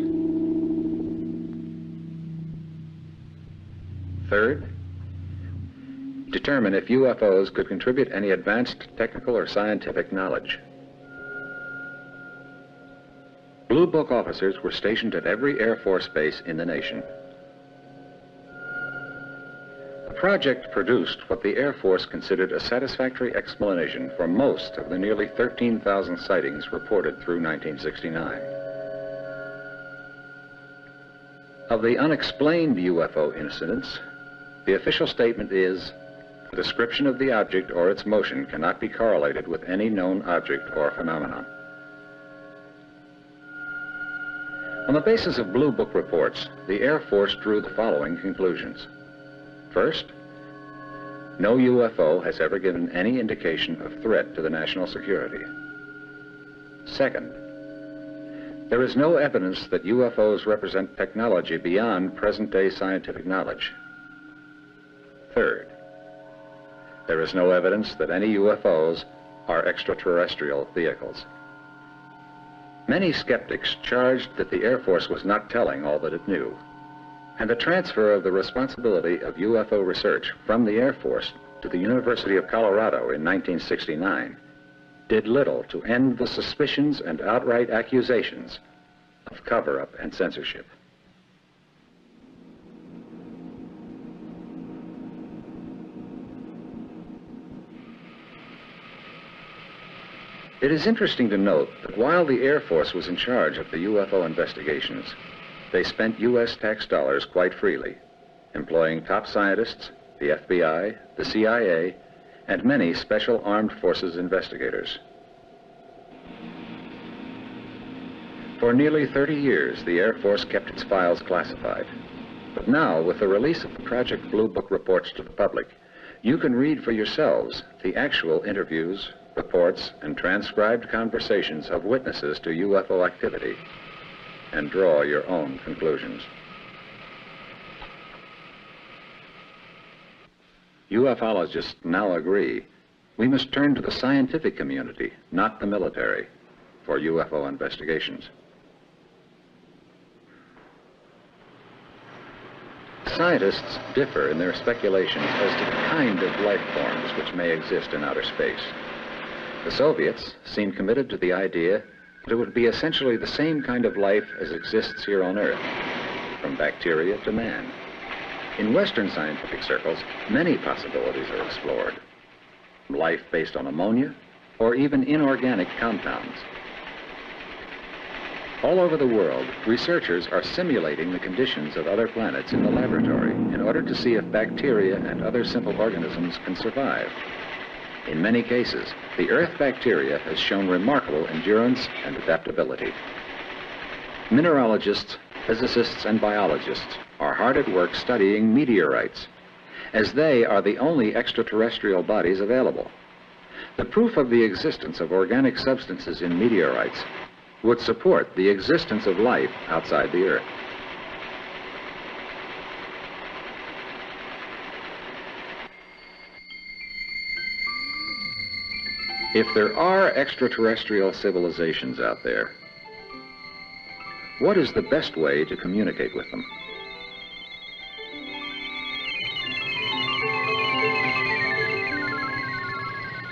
B: Third, determine if UFOs could contribute any advanced technical or scientific knowledge. Blue Book officers were stationed at every Air Force base in the nation. The project produced what the Air Force considered a satisfactory explanation for most of the nearly 13,000 sightings reported through 1969. Of the unexplained UFO incidents, the official statement is, the description of the object or its motion cannot be correlated with any known object or phenomenon. On the basis of Blue Book reports, the Air Force drew the following conclusions. First, no UFO has ever given any indication of threat to the national security. Second, there is no evidence that UFOs represent technology beyond present-day scientific knowledge. Third, there is no evidence that any UFOs are extraterrestrial vehicles. Many skeptics charged that the Air Force was not telling all that it knew, and the transfer of the responsibility of UFO research from the Air Force to the University of Colorado in 1969 did little to end the suspicions and outright accusations of cover-up and censorship. It is interesting to note that while the Air Force was in charge of the UFO investigations, they spent U.S. tax dollars quite freely, employing top scientists, the FBI, the CIA, and many special armed forces investigators. For nearly 30 years, the Air Force kept its files classified. But now, with the release of the Project Blue Book reports to the public, you can read for yourselves the actual interviews, reports, and transcribed conversations of witnesses to UFO activity, and draw your own conclusions. UFOlogists now agree we must turn to the scientific community, not the military, for UFO investigations. Scientists differ in their speculations as to the kind of life forms which may exist in outer space. The Soviets seem committed to the idea that it would be essentially the same kind of life as exists here on Earth, from bacteria to man. In Western scientific circles, many possibilities are explored. Life based on ammonia, or even inorganic compounds. All over the world, researchers are simulating the conditions of other planets in the laboratory in order to see if bacteria and other simple organisms can survive. In many cases, the Earth bacteria has shown remarkable endurance and adaptability. Mineralogists, physicists, and biologists are hard at work studying meteorites, as they are the only extraterrestrial bodies available. The proof of the existence of organic substances in meteorites would support the existence of life outside the Earth. If there are extraterrestrial civilizations out there, what is the best way to communicate with them?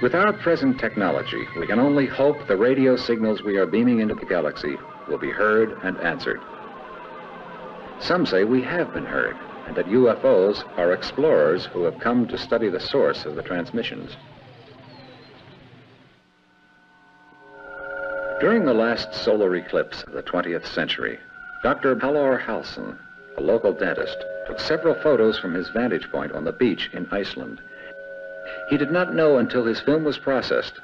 B: With our present technology, we can only hope the radio signals we are beaming into the galaxy will be heard and answered. Some say we have been heard, and that UFOs are explorers who have come to study the source of the transmissions. During the last solar eclipse of the 20th century, Dr. Halldór Hallsson, a local dentist, took several photos from his vantage point on the beach in Iceland. He did not know until his film was processed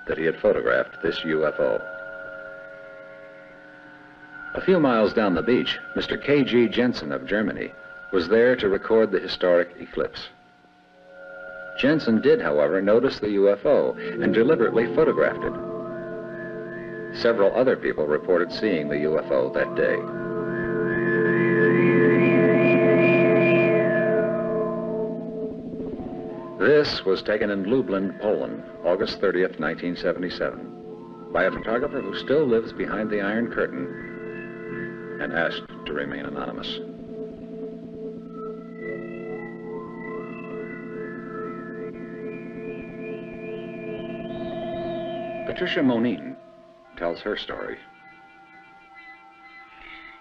B: that he had photographed this UFO. A few miles down the beach, Mr. K.G. Jensen of Germany was there to record the historic eclipse. Jensen did, however, notice the UFO and deliberately photographed it. Several other people reported seeing the UFO that day. This was taken in Lublin, Poland, August 30th, 1977, by a photographer who still lives behind the Iron Curtain and asked to remain anonymous. Patricia Monin tells her story.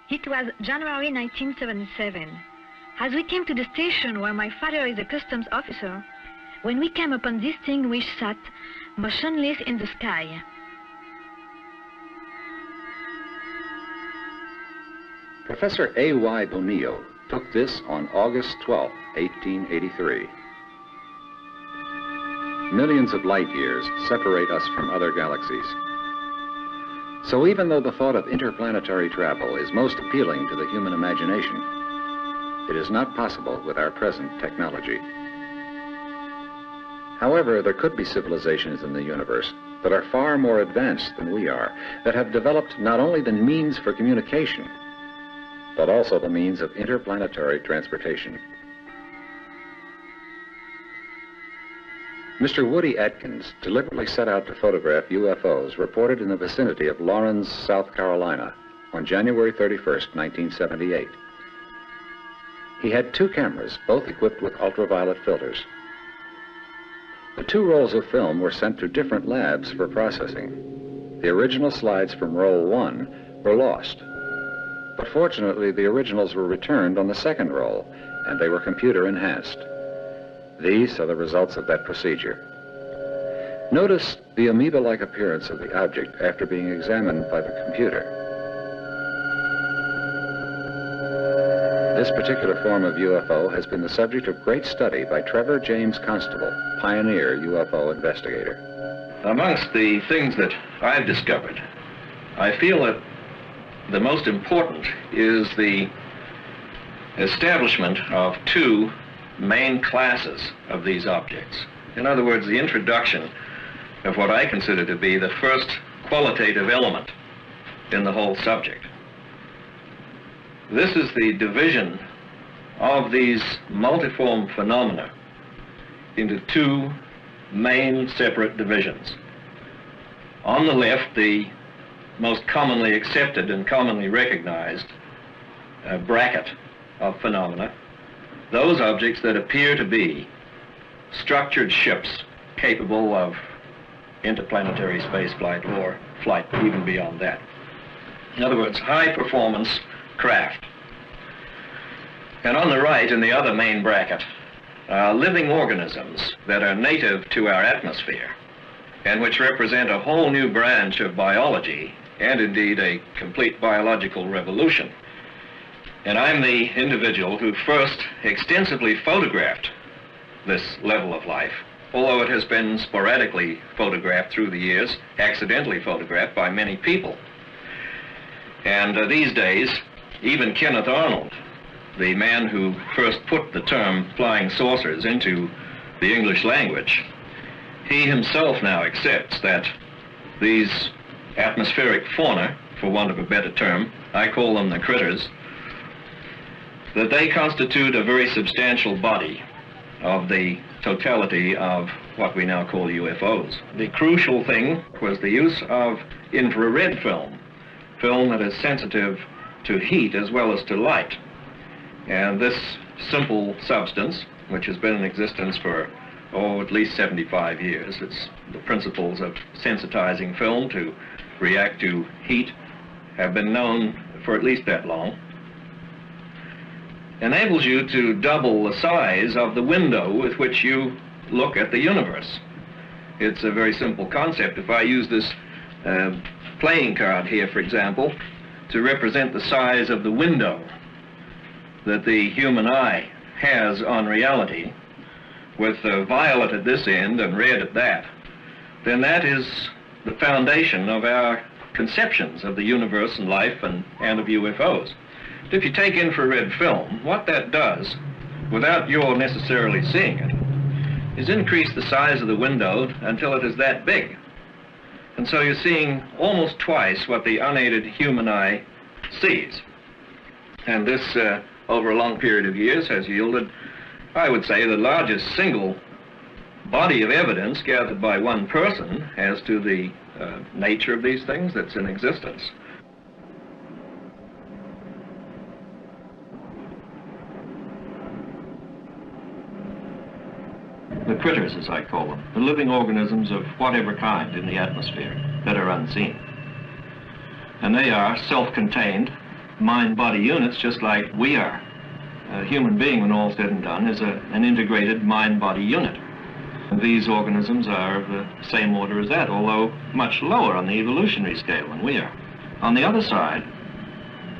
N: It was January 1977. As we came to the station where my father is a customs officer, when we came upon this thing which sat motionless in the sky.
B: Professor A.Y. Bonillo took this on August 12, 1883. Millions of light years separate us from other galaxies. So even though the thought of interplanetary travel is most appealing to the human imagination, it is not possible with our present technology. However, there could be civilizations in the universe that are far more advanced than we are, that have developed not only the means for communication, but also the means of interplanetary transportation. Mr. Woody Atkins deliberately set out to photograph UFOs reported in the vicinity of Lawrence, South Carolina on January 31st, 1978. He had 2 cameras, both equipped with ultraviolet filters. The 2 rolls of film were sent to different labs for processing. The original slides from roll 1 were lost, but fortunately the originals were returned on the second roll, and they were computer enhanced. These are the results of that procedure. Notice the amoeba-like appearance of the object after being examined by the computer. This particular form of UFO has been the subject of great study by Trevor James Constable, pioneer UFO investigator.
A: Amongst the things that I've discovered, I feel that the most important is the establishment of 2 main classes of these objects. In other words, the introduction of what I consider to be the first qualitative element in the whole subject. This is the division of these multiform phenomena into 2 main separate divisions. On the left, the most commonly accepted and commonly recognized bracket of phenomena, those objects that appear to be structured ships capable of interplanetary space flight or flight even beyond that. In other words, high-performance craft. And on the right, in the other main bracket, living organisms that are native to our atmosphere and which represent a whole new branch of biology and indeed a complete biological revolution. And I'm the individual who first extensively photographed this level of life, although it has been sporadically photographed through the years, accidentally photographed by many people. And these days, even Kenneth Arnold, the man who first put the term flying saucers into the English language, he himself now accepts that these atmospheric fauna, for want of a better term, I call them the critters, that they constitute a very substantial body of the totality of what we now call UFOs. The crucial thing was the use of infrared film that is sensitive to heat as well as to light. And this simple substance, which has been in existence for, at least 75 years, it's the principles of sensitizing film to react to heat have been known for at least that long, enables you to double the size of the window with which you look at the universe. It's a very simple concept. If I use this playing card here, for example, to represent the size of the window that the human eye has on reality, with violet at this end and red at that, then that is the foundation of our conceptions of the universe and life and of UFOs. If you take infrared film, what that does, without your necessarily seeing it, is increase the size of the window until it is that big. And so you're seeing almost twice what the unaided human eye sees. And this, over a long period of years, has yielded, I would say, the largest single body of evidence gathered by one person as to the nature of these things that's in existence. The critters, as I call them, the living organisms of whatever kind in the atmosphere that are unseen. And they are self-contained mind-body units just like we are. A human being, when all's said and done, is an integrated mind-body unit. These organisms are of the same order as that, although much lower on the evolutionary scale than we are. On the other side,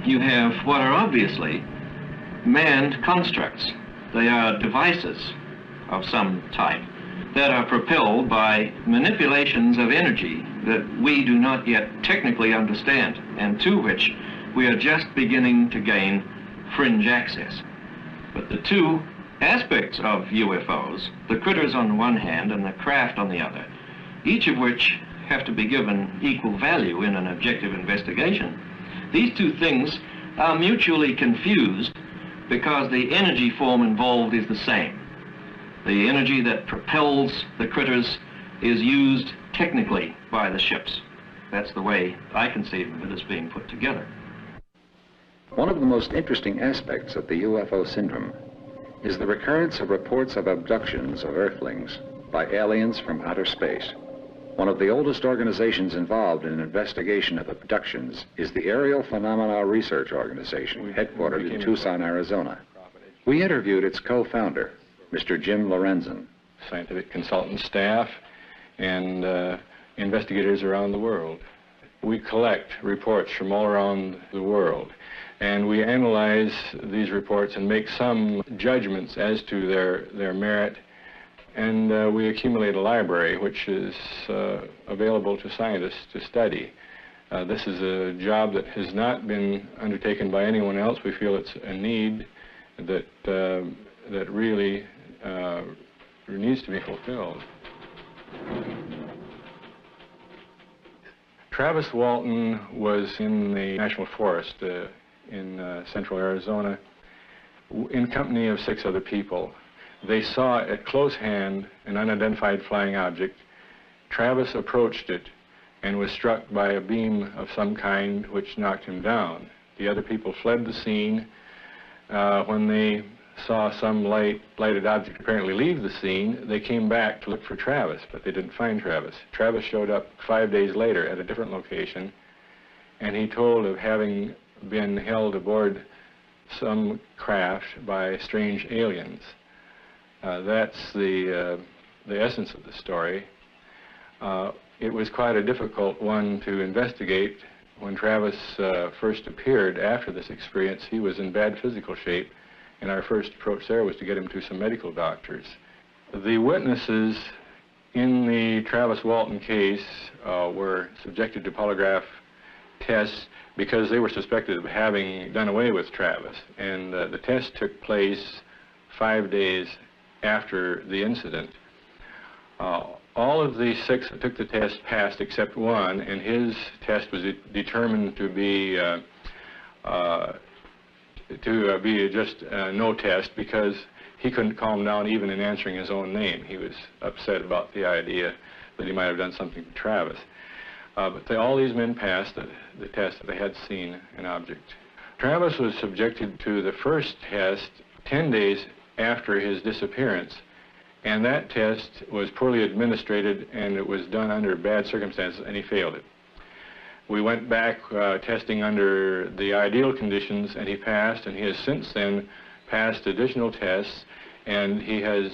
A: you have what are obviously manned constructs. They are devices of some type that are propelled by manipulations of energy that we do not yet technically understand, and to which we are just beginning to gain fringe access. But the two aspects of UFOs, the critters on one hand and the craft on the other, each of which have to be given equal value in an objective investigation, these two things are mutually confused because the energy form involved is the same. The energy that propels the critters is used technically by the ships. That's the way I conceive of it as being put together.
B: One of the most interesting aspects of the UFO syndrome is the recurrence of reports of abductions of Earthlings by aliens from outer space. One of the oldest organizations involved in investigation of abductions is the Aerial Phenomena Research Organization, headquartered in Tucson, Arizona. We interviewed its co-founder, Mr. Jim Lorenzen.
O: Scientific consultant staff and investigators around the world. We collect reports from all around the world, and we analyze these reports and make some judgments as to their merit, and we accumulate a library which is available to scientists to study. This is a job that has not been undertaken by anyone else. We feel it's a need that really needs to be fulfilled. Travis Walton was in the National Forest in central Arizona in company of 6 other people. They saw at close hand an unidentified flying object. Travis approached it and was struck by a beam of some kind which knocked him down. The other people fled the scene. When they saw some lighted object apparently leave the scene, they came back to look for Travis, but they didn't find Travis. Travis showed up 5 days later at a different location, and he told of having been held aboard some craft by strange aliens. That's the essence of the story. It was quite a difficult one to investigate. When Travis first appeared after this experience, he was in bad physical shape, and our first approach there was to get him to some medical doctors. The witnesses in the Travis Walton case were subjected to polygraph tests because they were suspected of having done away with Travis, and the test took place 5 days after the incident. All of the 6 that took the test passed except one, and his test was determined to be just no test because he couldn't calm down even in answering his own name. He was upset about the idea that he might have done something to Travis. But all these men passed the test that they had seen an object. Travis was subjected to the first test 10 days after his disappearance, and that test was poorly administered, and it was done under bad circumstances, and he failed it. We went back testing under the ideal conditions, and he passed, and he has since then passed additional tests, and he has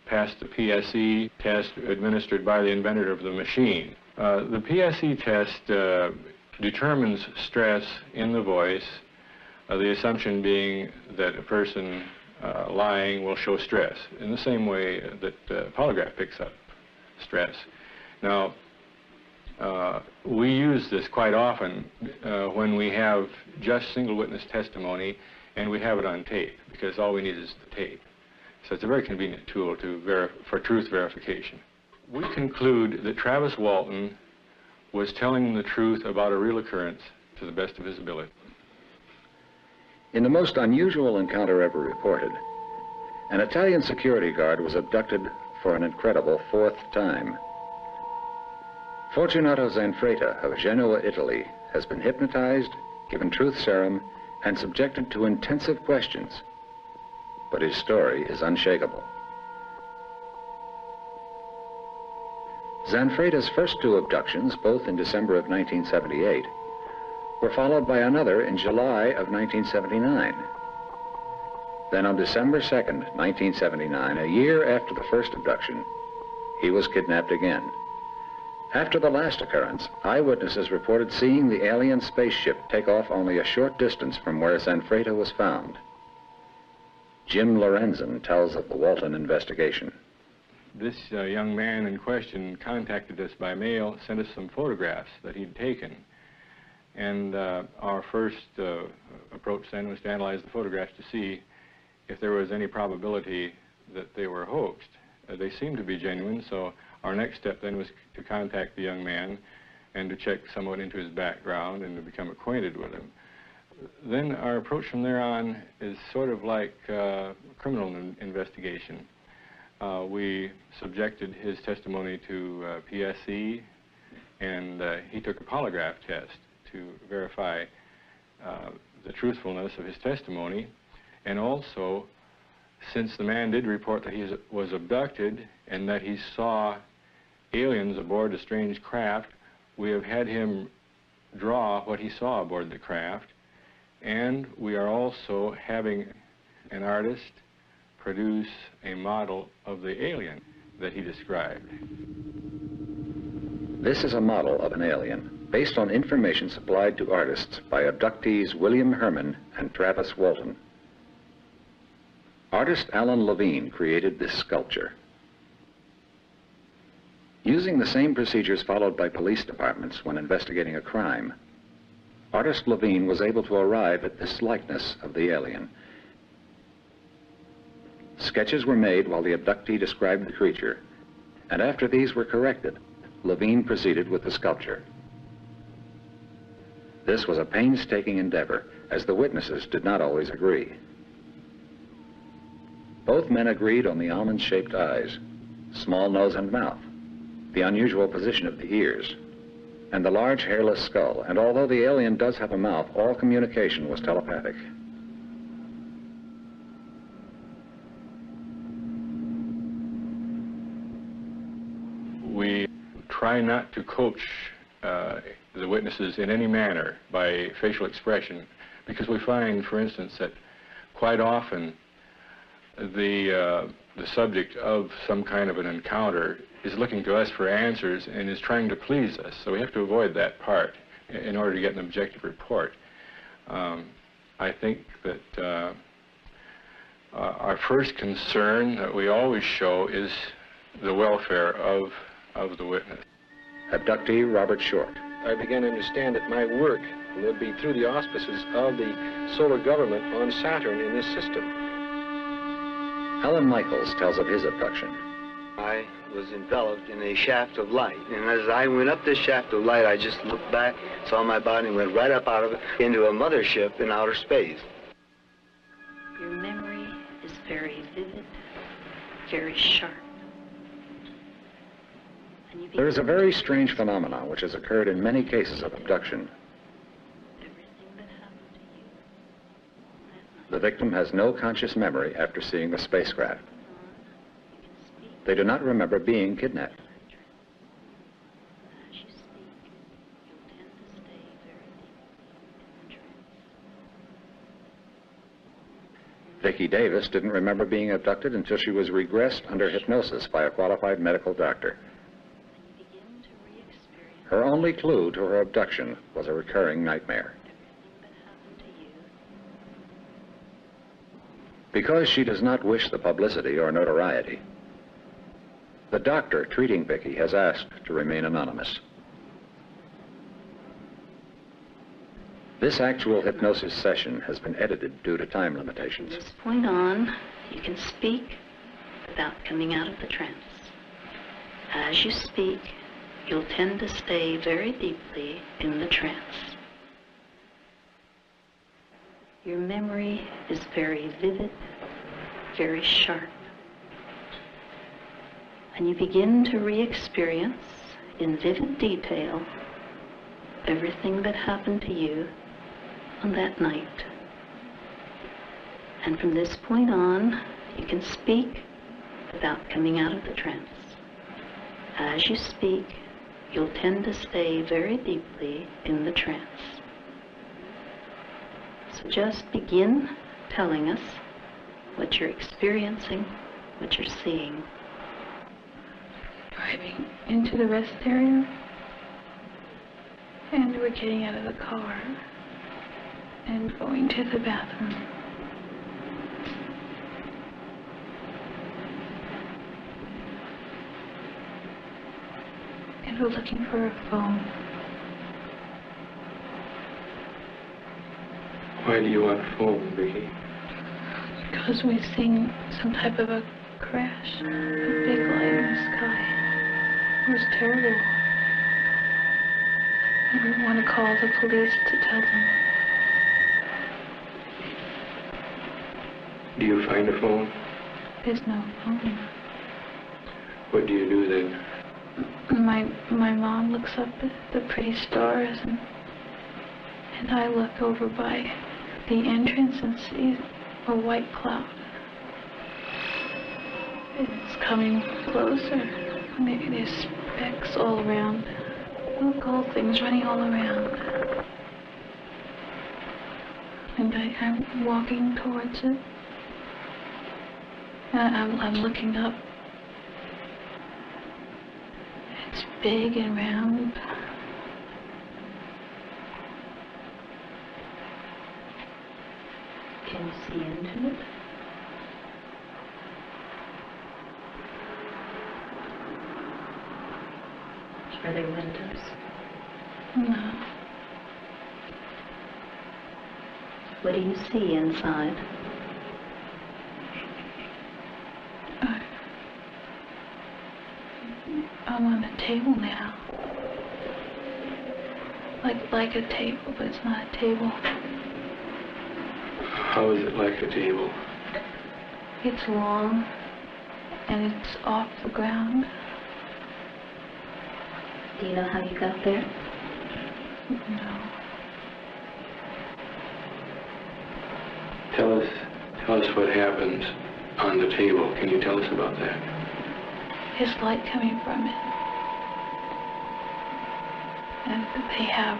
O: passed the PSE test administered by the inventor of the machine. The PSE test determines stress in the voice, the assumption being that a person lying will show stress in the same way that polygraph picks up stress. Now, we use this quite often when we have just single witness testimony and we have it on tape, because all we need is the tape. So it's a very convenient tool for truth verification. We conclude that Travis Walton was telling the truth about a real occurrence to the best of his ability.
B: In the most unusual encounter ever reported, an Italian security guard was abducted for an incredible 4th time. Fortunato Zanfretta of Genoa, Italy, has been hypnotized, given truth serum, and subjected to intensive questions. But his story is unshakable. Zanfretta's first 2 abductions, both in December of 1978, were followed by another in July of 1979. Then on December 2nd, 1979, a year after the first abduction, he was kidnapped again. After the last occurrence, eyewitnesses reported seeing the alien spaceship take off only a short distance from where Sanfreda was found. Jim Lorenzen tells of the Walton investigation.
O: This young man in question contacted us by mail, sent us some photographs that he'd taken. And our first approach then was to analyze the photographs to see if there was any probability that they were hoaxed. They seemed to be genuine, so our next step then was to contact the young man and to check somewhat into his background and to become acquainted with him. Then our approach from there on is sort of like criminal investigation. We subjected his testimony to PSE, and he took a polygraph test to verify the truthfulness of his testimony. And also, since the man did report that he was abducted and that he saw aliens aboard a strange craft, we have had him draw what he saw aboard the craft, and we are also having an artist produce a model of the alien that he described.
B: This is a model of an alien based on information supplied to artists by abductees William Herman and Travis Walton. Artist Alan Levine created this sculpture. Using the same procedures followed by police departments when investigating a crime, artist Levine was able to arrive at this likeness of the alien. Sketches were made while the abductee described the creature, and after these were corrected, Levine proceeded with the sculpture. This was a painstaking endeavor, as the witnesses did not always agree. Both men agreed on the almond-shaped eyes, small nose and mouth, the unusual position of the ears, and the large hairless skull. And although the alien does have a mouth, all communication was telepathic.
O: We try not to coach the witnesses in any manner by facial expression, because we find, for instance, that quite often the subject of some kind of an encounter is looking to us for answers and is trying to please us. So we have to avoid that part in order to get an objective report. I think that our first concern that we always show is the welfare of the witness.
B: Abductee Robert Short.
M: I began to understand that my work would be through the auspices of the solar government on Saturn in this system.
B: Alan Michaels tells of his abduction.
P: I was enveloped in a shaft of light, and as I went up this shaft of light, I just looked back, saw my body, and went right up out of it into a mothership in outer space.
Q: Your memory is very vivid, very sharp.
B: There is a very strange phenomenon which has occurred in many cases of abduction. The victim has no conscious memory after seeing the spacecraft. They do not remember being kidnapped. Vicki Davis didn't remember being abducted until she was regressed under hypnosis by a qualified medical doctor. Her only clue to her abduction was a recurring nightmare. Because she does not wish the publicity or notoriety, the doctor treating Vicki has asked to remain anonymous. This actual hypnosis session has been edited due to time limitations.
Q: From this point on, you can speak without coming out of the trance. As you speak, you'll tend to stay very deeply in the trance. Your memory is very vivid, very sharp. And you begin to re-experience in vivid detail everything that happened to you on that night. And from this point on, you can speak without coming out of the trance. As you speak, you'll tend to stay very deeply in the trance. So just begin telling us what you're experiencing, what you're seeing.
R: Driving into the rest area, and we're getting out of the car and going to the bathroom. And we're looking for a phone.
O: Why do you want a phone, Vicky?
R: Because we've seen some type of a crash, a big light in the sky. It was terrible. And we want to call the police to tell them.
O: Do you find a phone?
R: There's no phone.
O: What do you do then?
R: My mom looks up at the pretty stars, and I look over by the entrance and see a white cloud. It's coming closer. There's specks all around. Little gold things running all around. And I'm walking towards it. I'm looking up. It's big and round.
Q: Can you see into it? Are there windows?
R: No.
Q: What do you see inside?
R: I'm on a table now. Like a table, but it's not a table.
O: How is it like a table?
R: It's long, and it's off the ground.
Q: Do you know how you got there?
R: No.
O: Tell us what happens on the table. Can you tell us about that?
R: There's light coming from it. And they have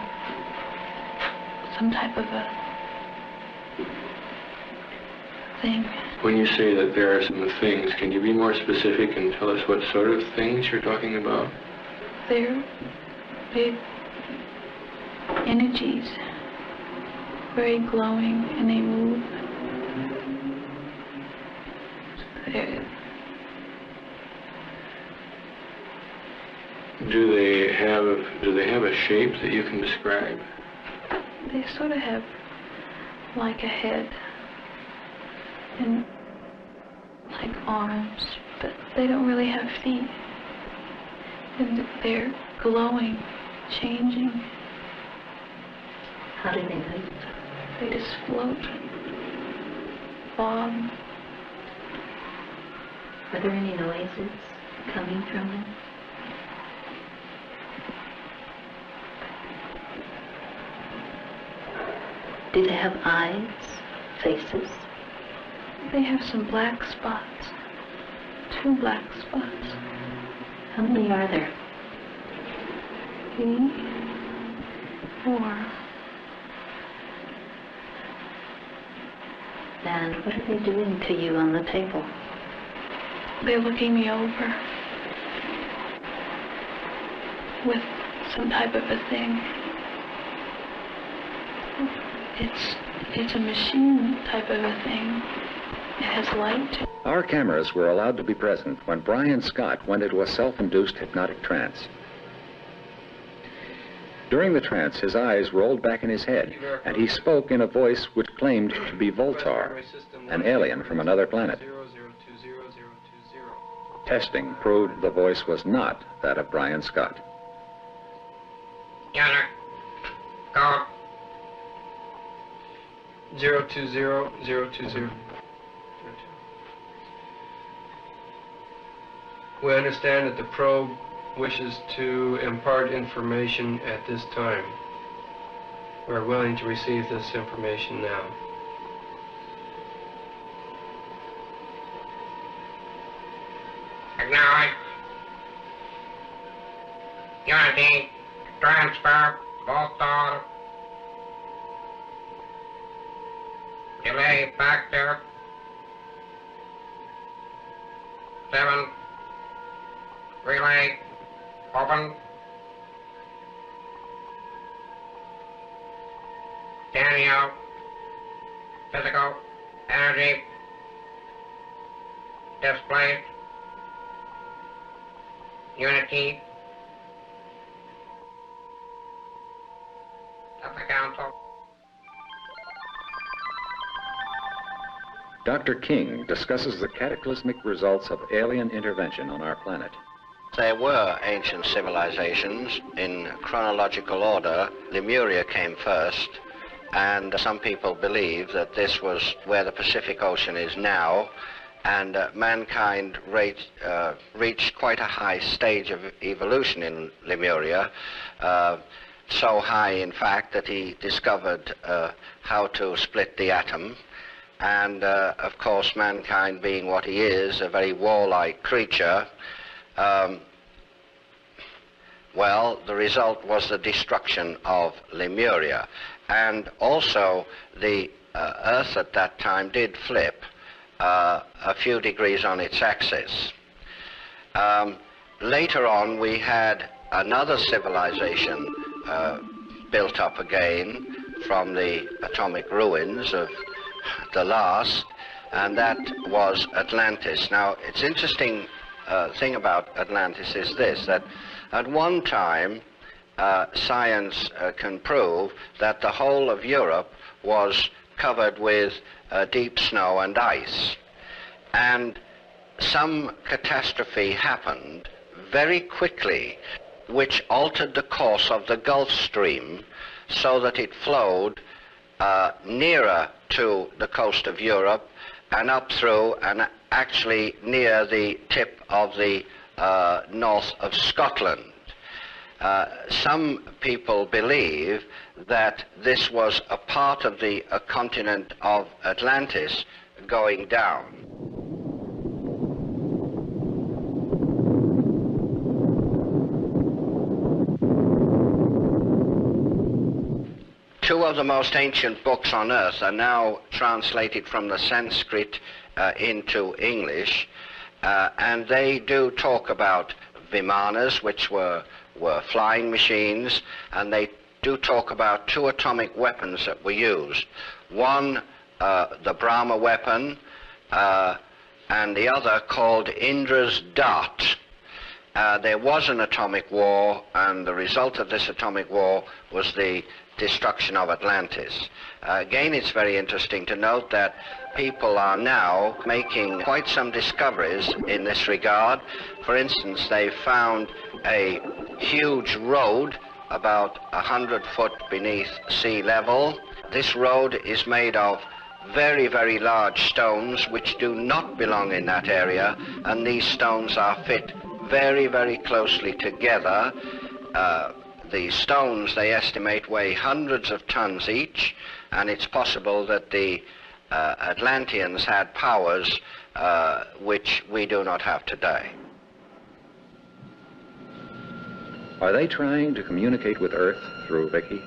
R: some type of a thing.
O: When you say that there are some things, can you be more specific and tell us what sort of things you're talking about?
R: They're big energies, very glowing, and they move.
O: Do they have a shape that you can describe?
R: They sort of have like a head and like arms, but they don't really have feet. And they're glowing, changing.
Q: How do they move?
R: They just float, bob.
Q: Are there any noises coming from them? Do they have eyes, faces?
R: They have some black spots, 2 black spots.
Q: How many are there?
R: 3, 4.
Q: And what are they doing to you on the table?
R: They're looking me over with some type of a thing. It's a machine type of a thing. It has light.
B: Our cameras were allowed to be present when Brian Scott went into a self-induced hypnotic trance. During the trance, his eyes rolled back in his head, and he spoke in a voice which claimed to be Voltar, an alien from another planet. Testing proved the voice was not that of Brian Scott.
S: Gunner, go. 020-020.
T: We understand that the probe wishes to impart information at this time. We are willing to receive this information now.
S: Acknowledge. Unity, transfer, Voltar. Delay factor 7. Relay open. Scanning out. Physical energy displaced. Unity of the Council.
B: Dr. King discusses the cataclysmic results of alien intervention on our planet.
D: There were ancient civilizations in chronological order. Lemuria came first, and some people believe that this was where the Pacific Ocean is now, and mankind reached quite a high stage of evolution in Lemuria, so high in fact that he discovered how to split the atom. And of course, mankind being what he is, a very warlike creature, well, the result was the destruction of Lemuria. And also, the Earth at that time did flip a few degrees on its axis. Later on, we had another civilization built up again from the atomic ruins of the last, and that was Atlantis. Now, it's interesting thing about Atlantis is this, that at one time science can prove that the whole of Europe was covered with deep snow and ice, and some catastrophe happened very quickly which altered the course of the Gulf Stream so that it flowed nearer to the coast of Europe and up through and actually near the tip of the north of Scotland. Some people believe that this was a part of the continent of Atlantis going down. Two of the most ancient books on Earth are now translated from the Sanskrit into English, and they do talk about Vimanas, which were flying machines, and they do talk about two atomic weapons that were used. One, the Brahma weapon, and the other called Indra's dart. There was an atomic war, and the result of this atomic war was the destruction of Atlantis. Again, it's very interesting to note that people are now making quite some discoveries in this regard. For instance, they found a huge road about 100 foot beneath sea level. This road is made of very, very large stones which do not belong in that area, and these stones are fit very, very closely together. The stones, they estimate, weigh hundreds of tons each, and it's possible that the Atlanteans had powers which we do not have today.
B: Are they trying to communicate with Earth through Vicky?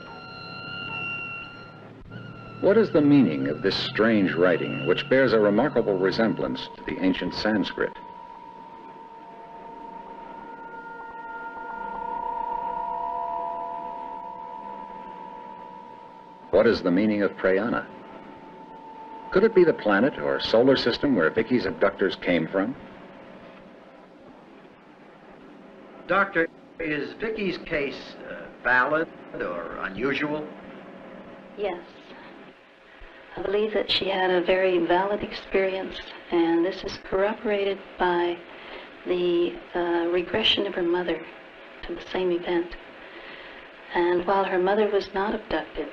B: What is the meaning of this strange writing, which bears a remarkable resemblance to the ancient Sanskrit? What is the meaning of Prayana? Could it be the planet or solar system where Vicky's abductors came from?
I: Doctor, is Vicky's case valid or unusual?
Q: Yes. I believe that she had a very valid experience, and this is corroborated by the regression of her mother to the same event. And while her mother was not abducted,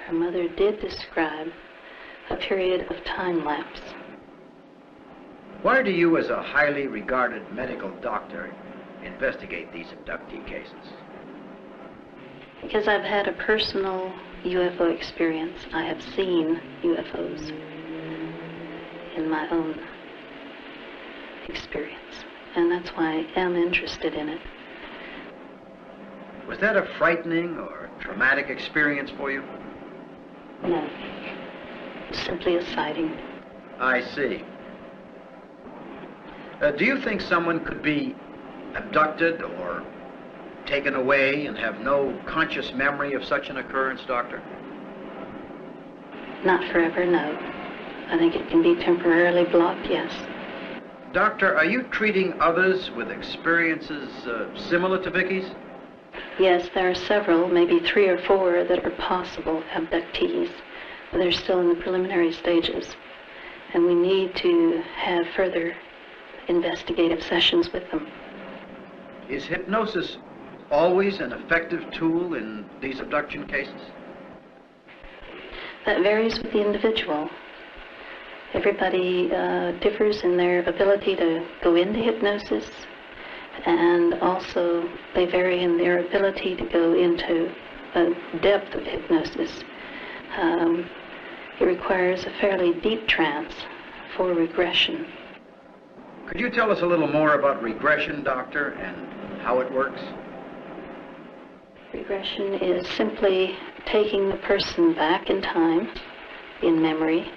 Q: her mother did describe a period of time lapse.
I: Why do you, as a highly regarded medical doctor, investigate these abductee cases?
Q: Because I've had a personal UFO experience. I have seen UFOs in my own experience, and that's why I am interested in it.
I: Was that a frightening or traumatic experience for you?
Q: No, simply a sighting.
I: I see. Do you think someone could be abducted or taken away and have no conscious memory of such an occurrence, Doctor?
Q: Not forever, no. I think it can be temporarily blocked, yes.
I: Doctor, are you treating others with experiences similar to Vicky's?
Q: Yes, there are several, maybe 3 or 4, that are possible abductees. But they're still in the preliminary stages. And we need to have further investigative sessions with them.
I: Is hypnosis always an effective tool in these abduction cases?
Q: That varies with the individual. Everybody differs in their ability to go into hypnosis, and also they vary in their ability to go into a depth of hypnosis. It requires a fairly deep trance for regression.
I: Could you tell us a little more about regression, Doctor, and how it works?
Q: Regression is simply taking the person back in time, in memory,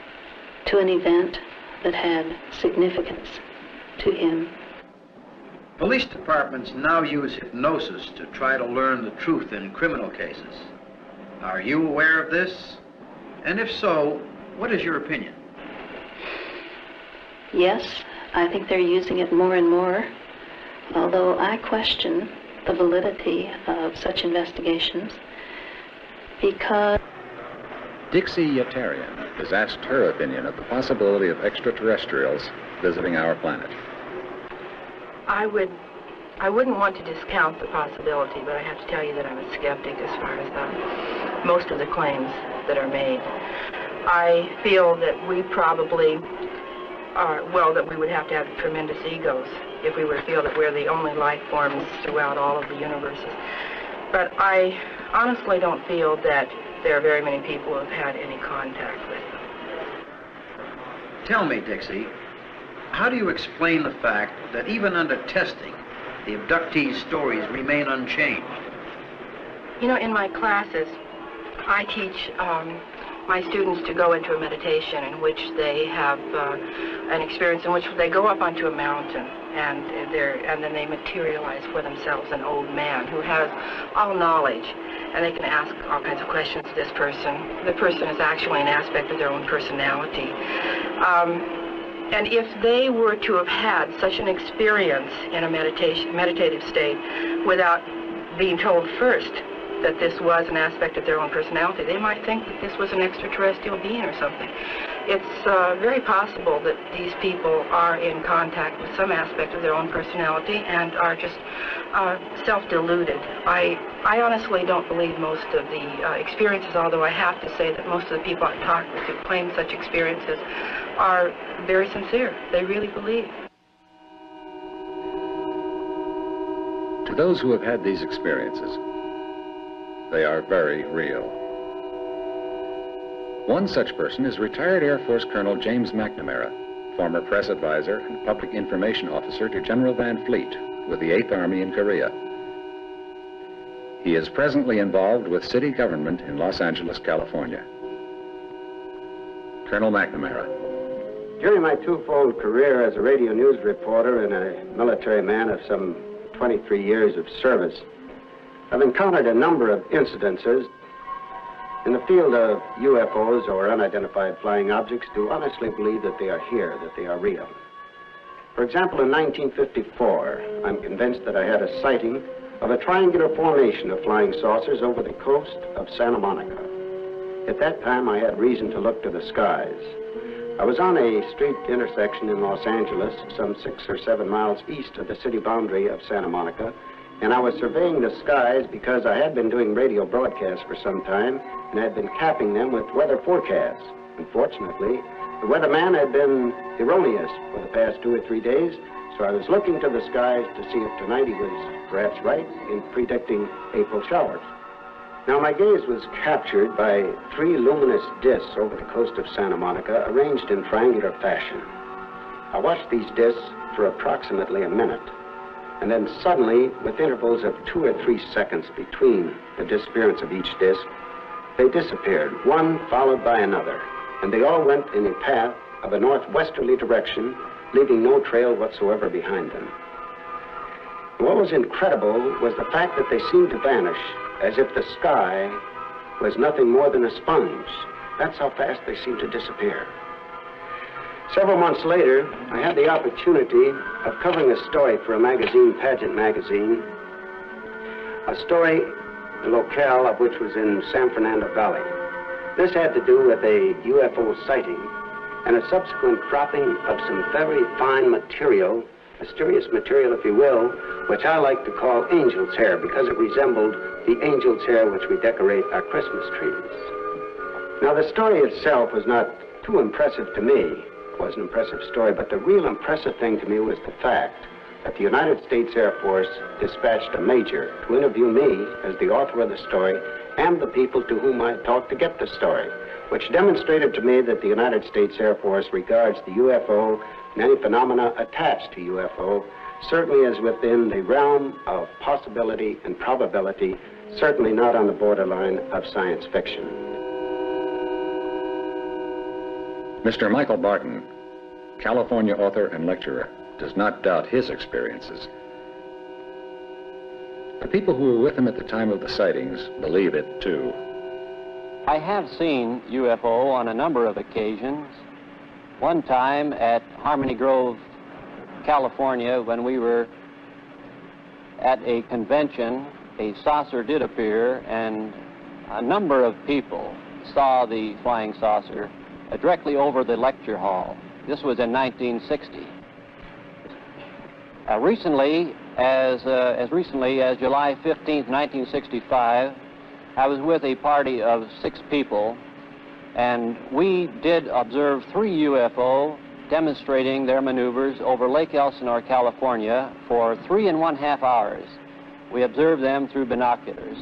Q: to an event that had significance to him.
I: Police departments now use hypnosis to try to learn the truth in criminal cases. Are you aware of this? And if so, what is your opinion?
Q: Yes, I think they're using it more and more, although I question the validity of such investigations because...
B: Dixie Yetarian has asked her opinion of the possibility of extraterrestrials visiting our planet.
U: I wouldn't want to discount the possibility, but I have to tell you that I'm a skeptic as far as most of the claims that are made. I feel that we probably are, well, that we would have to have tremendous egos if we were to feel that we're the only life forms throughout all of the universes. But I honestly don't feel that there are very many people who have had any contact with them.
I: Tell me, Dixie, how do you explain the fact that even under testing, the abductees' stories remain unchanged?
U: You know, in my classes, I teach my students to go into a meditation in which they have an experience in which they go up onto a mountain and then they materialize for themselves an old man who has all knowledge, and they can ask all kinds of questions to this person. The person is actually an aspect of their own personality. And if they were to have had such an experience in a meditative state without being told first that this was an aspect of their own personality, they might think that this was an extraterrestrial being or something. It's very possible that these people are in contact with some aspect of their own personality and are just self-deluded. I honestly don't believe most of the experiences, although I have to say that most of the people I've talked with who claim such experiences are very sincere. They really believe.
B: To those who have had these experiences, they are very real. One such person is retired Air Force Colonel James McNamara, former press advisor and public information officer to General Van Fleet with the 8th Army in Korea. He is presently involved with city government in Los Angeles, California. Colonel McNamara.
V: During my twofold career as a radio news reporter and a military man of some 23 years of service, I've encountered a number of incidences in the field of UFOs or unidentified flying objects to honestly believe that they are here, that they are real. For example, in 1954, I'm convinced that I had a sighting of a triangular formation of flying saucers over the coast of Santa Monica. At that time, I had reason to look to the skies. I was on a street intersection in Los Angeles, some 6 or 7 miles east of the city boundary of Santa Monica, and I was surveying the skies because I had been doing radio broadcasts for some time and had been capping them with weather forecasts. Unfortunately, the weatherman had been erroneous for the past 2 or 3 days, so I was looking to the skies to see if tonight he was perhaps right in predicting April showers. Now, my gaze was captured by 3 luminous discs over the coast of Santa Monica, arranged in triangular fashion. I watched these discs for approximately a minute, and then suddenly, with intervals of 2 or 3 seconds between the disappearance of each disc, they disappeared, one followed by another, and they all went in a path of a northwesterly direction leaving no trail whatsoever behind them. What was incredible was the fact that they seemed to vanish as if the sky was nothing more than a sponge. That's how fast they seemed to disappear. Several months later, I had the opportunity of covering a story for a magazine, Pageant Magazine, a story, the locale of which was in San Fernando Valley. This had to do with a UFO sighting and a subsequent dropping of some very fine material, mysterious material, if you will, which I like to call angel's hair because it resembled the angel's hair which we decorate our Christmas trees. Now, the story itself was not too impressive to me. It was an impressive story, but the real impressive thing to me was the fact that the United States Air Force dispatched a major to interview me as the author of the story and the people to whom I talked to get the story, which demonstrated to me that the United States Air Force regards the UFO and any phenomena attached to UFO certainly as within the realm of possibility and probability, certainly not on the borderline of science fiction.
B: Mr. Michael Barton, California author and lecturer, does not doubt his experiences. The people who were with him at the time of the sightings believe it too.
C: I have seen UFO on a number of occasions. One time at Harmony Grove, California, when we were at a convention, a saucer did appear, and a number of people saw the flying saucer directly over the lecture hall. This was in 1960. Recently, as recently as July 15th, 1965, I was with a party of 6 people, and we did observe 3 UFO demonstrating their maneuvers over Lake Elsinore, California, for 3.5 hours. We observed them through binoculars.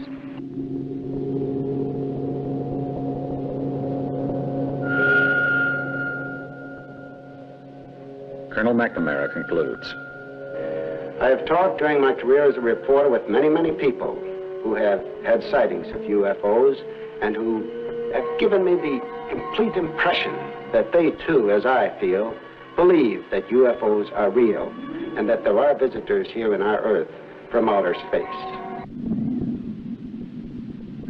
B: Colonel McNamara concludes.
V: I have talked during my career as a reporter with many, many people who have had sightings of UFOs and who have given me the complete impression that they too, as I feel, believe that UFOs are real and that there are visitors here in our Earth from outer space.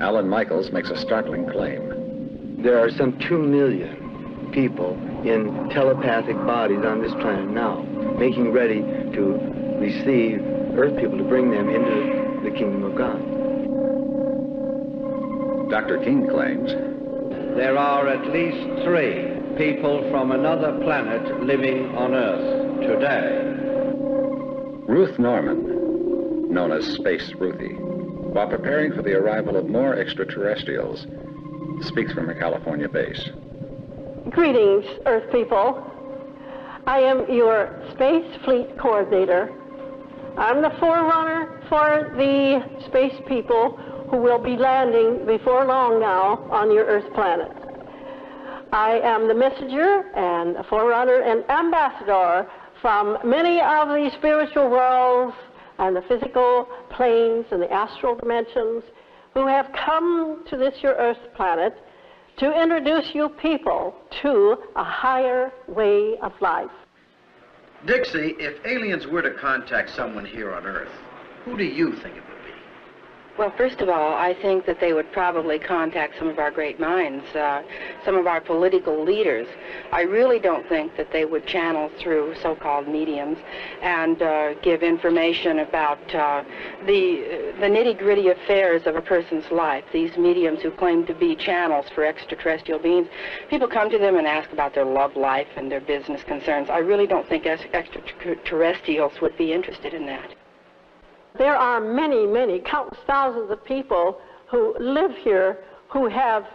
B: Alan Michaels makes a startling claim.
P: There are some 2 million people in telepathic bodies on this planet now, making ready to receive Earth people to bring them into the kingdom of God.
B: Dr. King claims
D: there are at least 3 people from another planet living on Earth today.
B: Ruth Norman, known as Space Ruthie, while preparing for the arrival of more extraterrestrials, speaks from her California base.
G: Greetings, Earth people. I am your Space Fleet Coordinator. I'm the forerunner for the space people who will be landing before long now on your Earth planet. I am the messenger and forerunner and ambassador from many of the spiritual worlds and the physical planes and the astral dimensions who have come to this your Earth planet to introduce you people to a higher way of life.
I: Dixie, if aliens were to contact someone here on Earth, who do you think it would be?
U: Well, first of all, I think that they would probably contact some of our great minds, some of our political leaders. I really don't think that they would channel through so-called mediums and give information about the nitty-gritty affairs of a person's life. These mediums who claim to be channels for extraterrestrial beings, people come to them and ask about their love life and their business concerns. I really don't think extraterrestrials would be interested in that.
G: There are many, many, countless thousands of people who live here, who have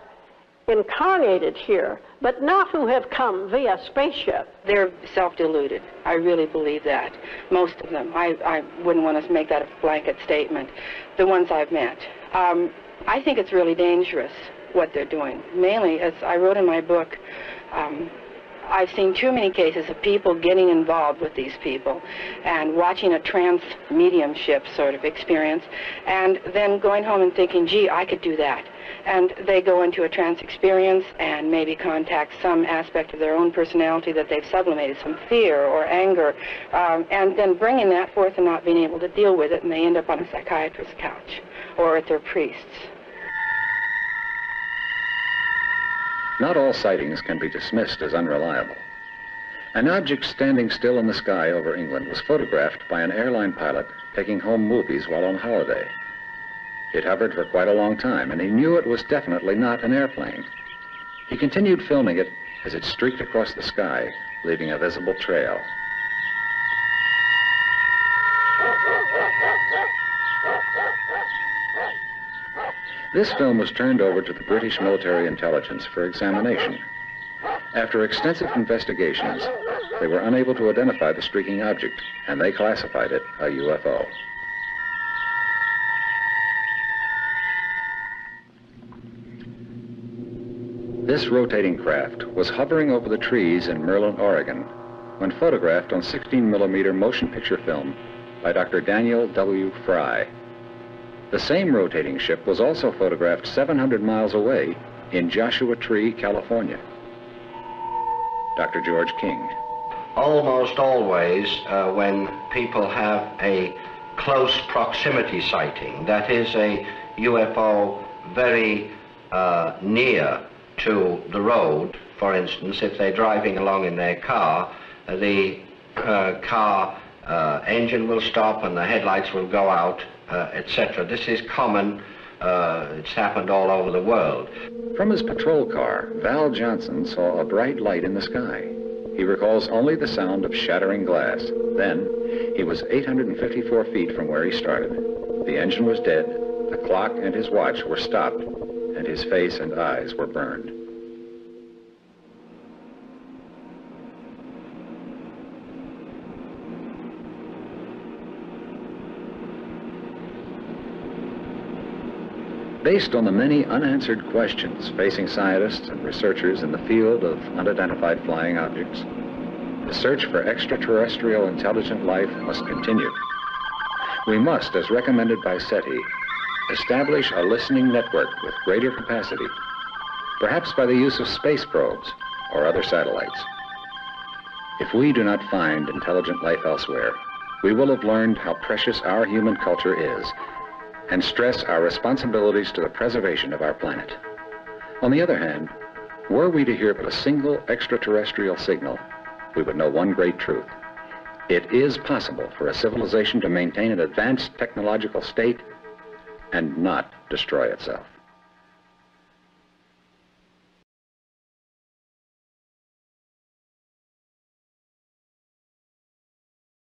G: incarnated here, but not who have come via spaceship.
U: They're self-deluded. I really believe that. Most of them. I wouldn't want to make that a blanket statement. The ones I've met. I think it's really dangerous what they're doing. Mainly, as I wrote in my book, I've seen too many cases of people getting involved with these people and watching a trance mediumship sort of experience and then going home and thinking, gee, I could do that. And they go into a trance experience and maybe contact some aspect of their own personality that they've sublimated, some fear or anger, and then bringing that forth and not being able to deal with it, and they end up on a psychiatrist's couch or at their priest's.
B: Not all sightings can be dismissed as unreliable. An object standing still in the sky over England was photographed by an airline pilot taking home movies while on holiday. It hovered for quite a long time, and he knew it was definitely not an airplane. He continued filming it as it streaked across the sky, leaving a visible trail. This film was turned over to the British military intelligence for examination. After extensive investigations, they were unable to identify the streaking object, and they classified it a UFO. This rotating craft was hovering over the trees in Merlin, Oregon, when photographed on 16mm motion picture film by Dr. Daniel W. Fry. The same rotating ship was also photographed 700 miles away in Joshua Tree, California. Dr. George King.
D: Almost always when people have a close proximity sighting, that is a UFO very near to the road, for instance, if they're driving along in their car, the car engine will stop and the headlights will go out, etc. This is common. It's happened all over the world.
B: From his patrol car, Val Johnson saw a bright light in the sky. He recalls only the sound of shattering glass. Then, he was 854 feet from where he started. The engine was dead, the clock and his watch were stopped, and his face and eyes were burned. Based on the many unanswered questions facing scientists and researchers in the field of unidentified flying objects, the search for extraterrestrial intelligent life must continue. We must, as recommended by SETI, establish a listening network with greater capacity, perhaps by the use of space probes or other satellites. If we do not find intelligent life elsewhere, we will have learned how precious our human culture is and stress our responsibilities to the preservation of our planet. On the other hand, were we to hear but a single extraterrestrial signal, we would know one great truth. It is possible for a civilization to maintain an advanced technological state and not destroy itself.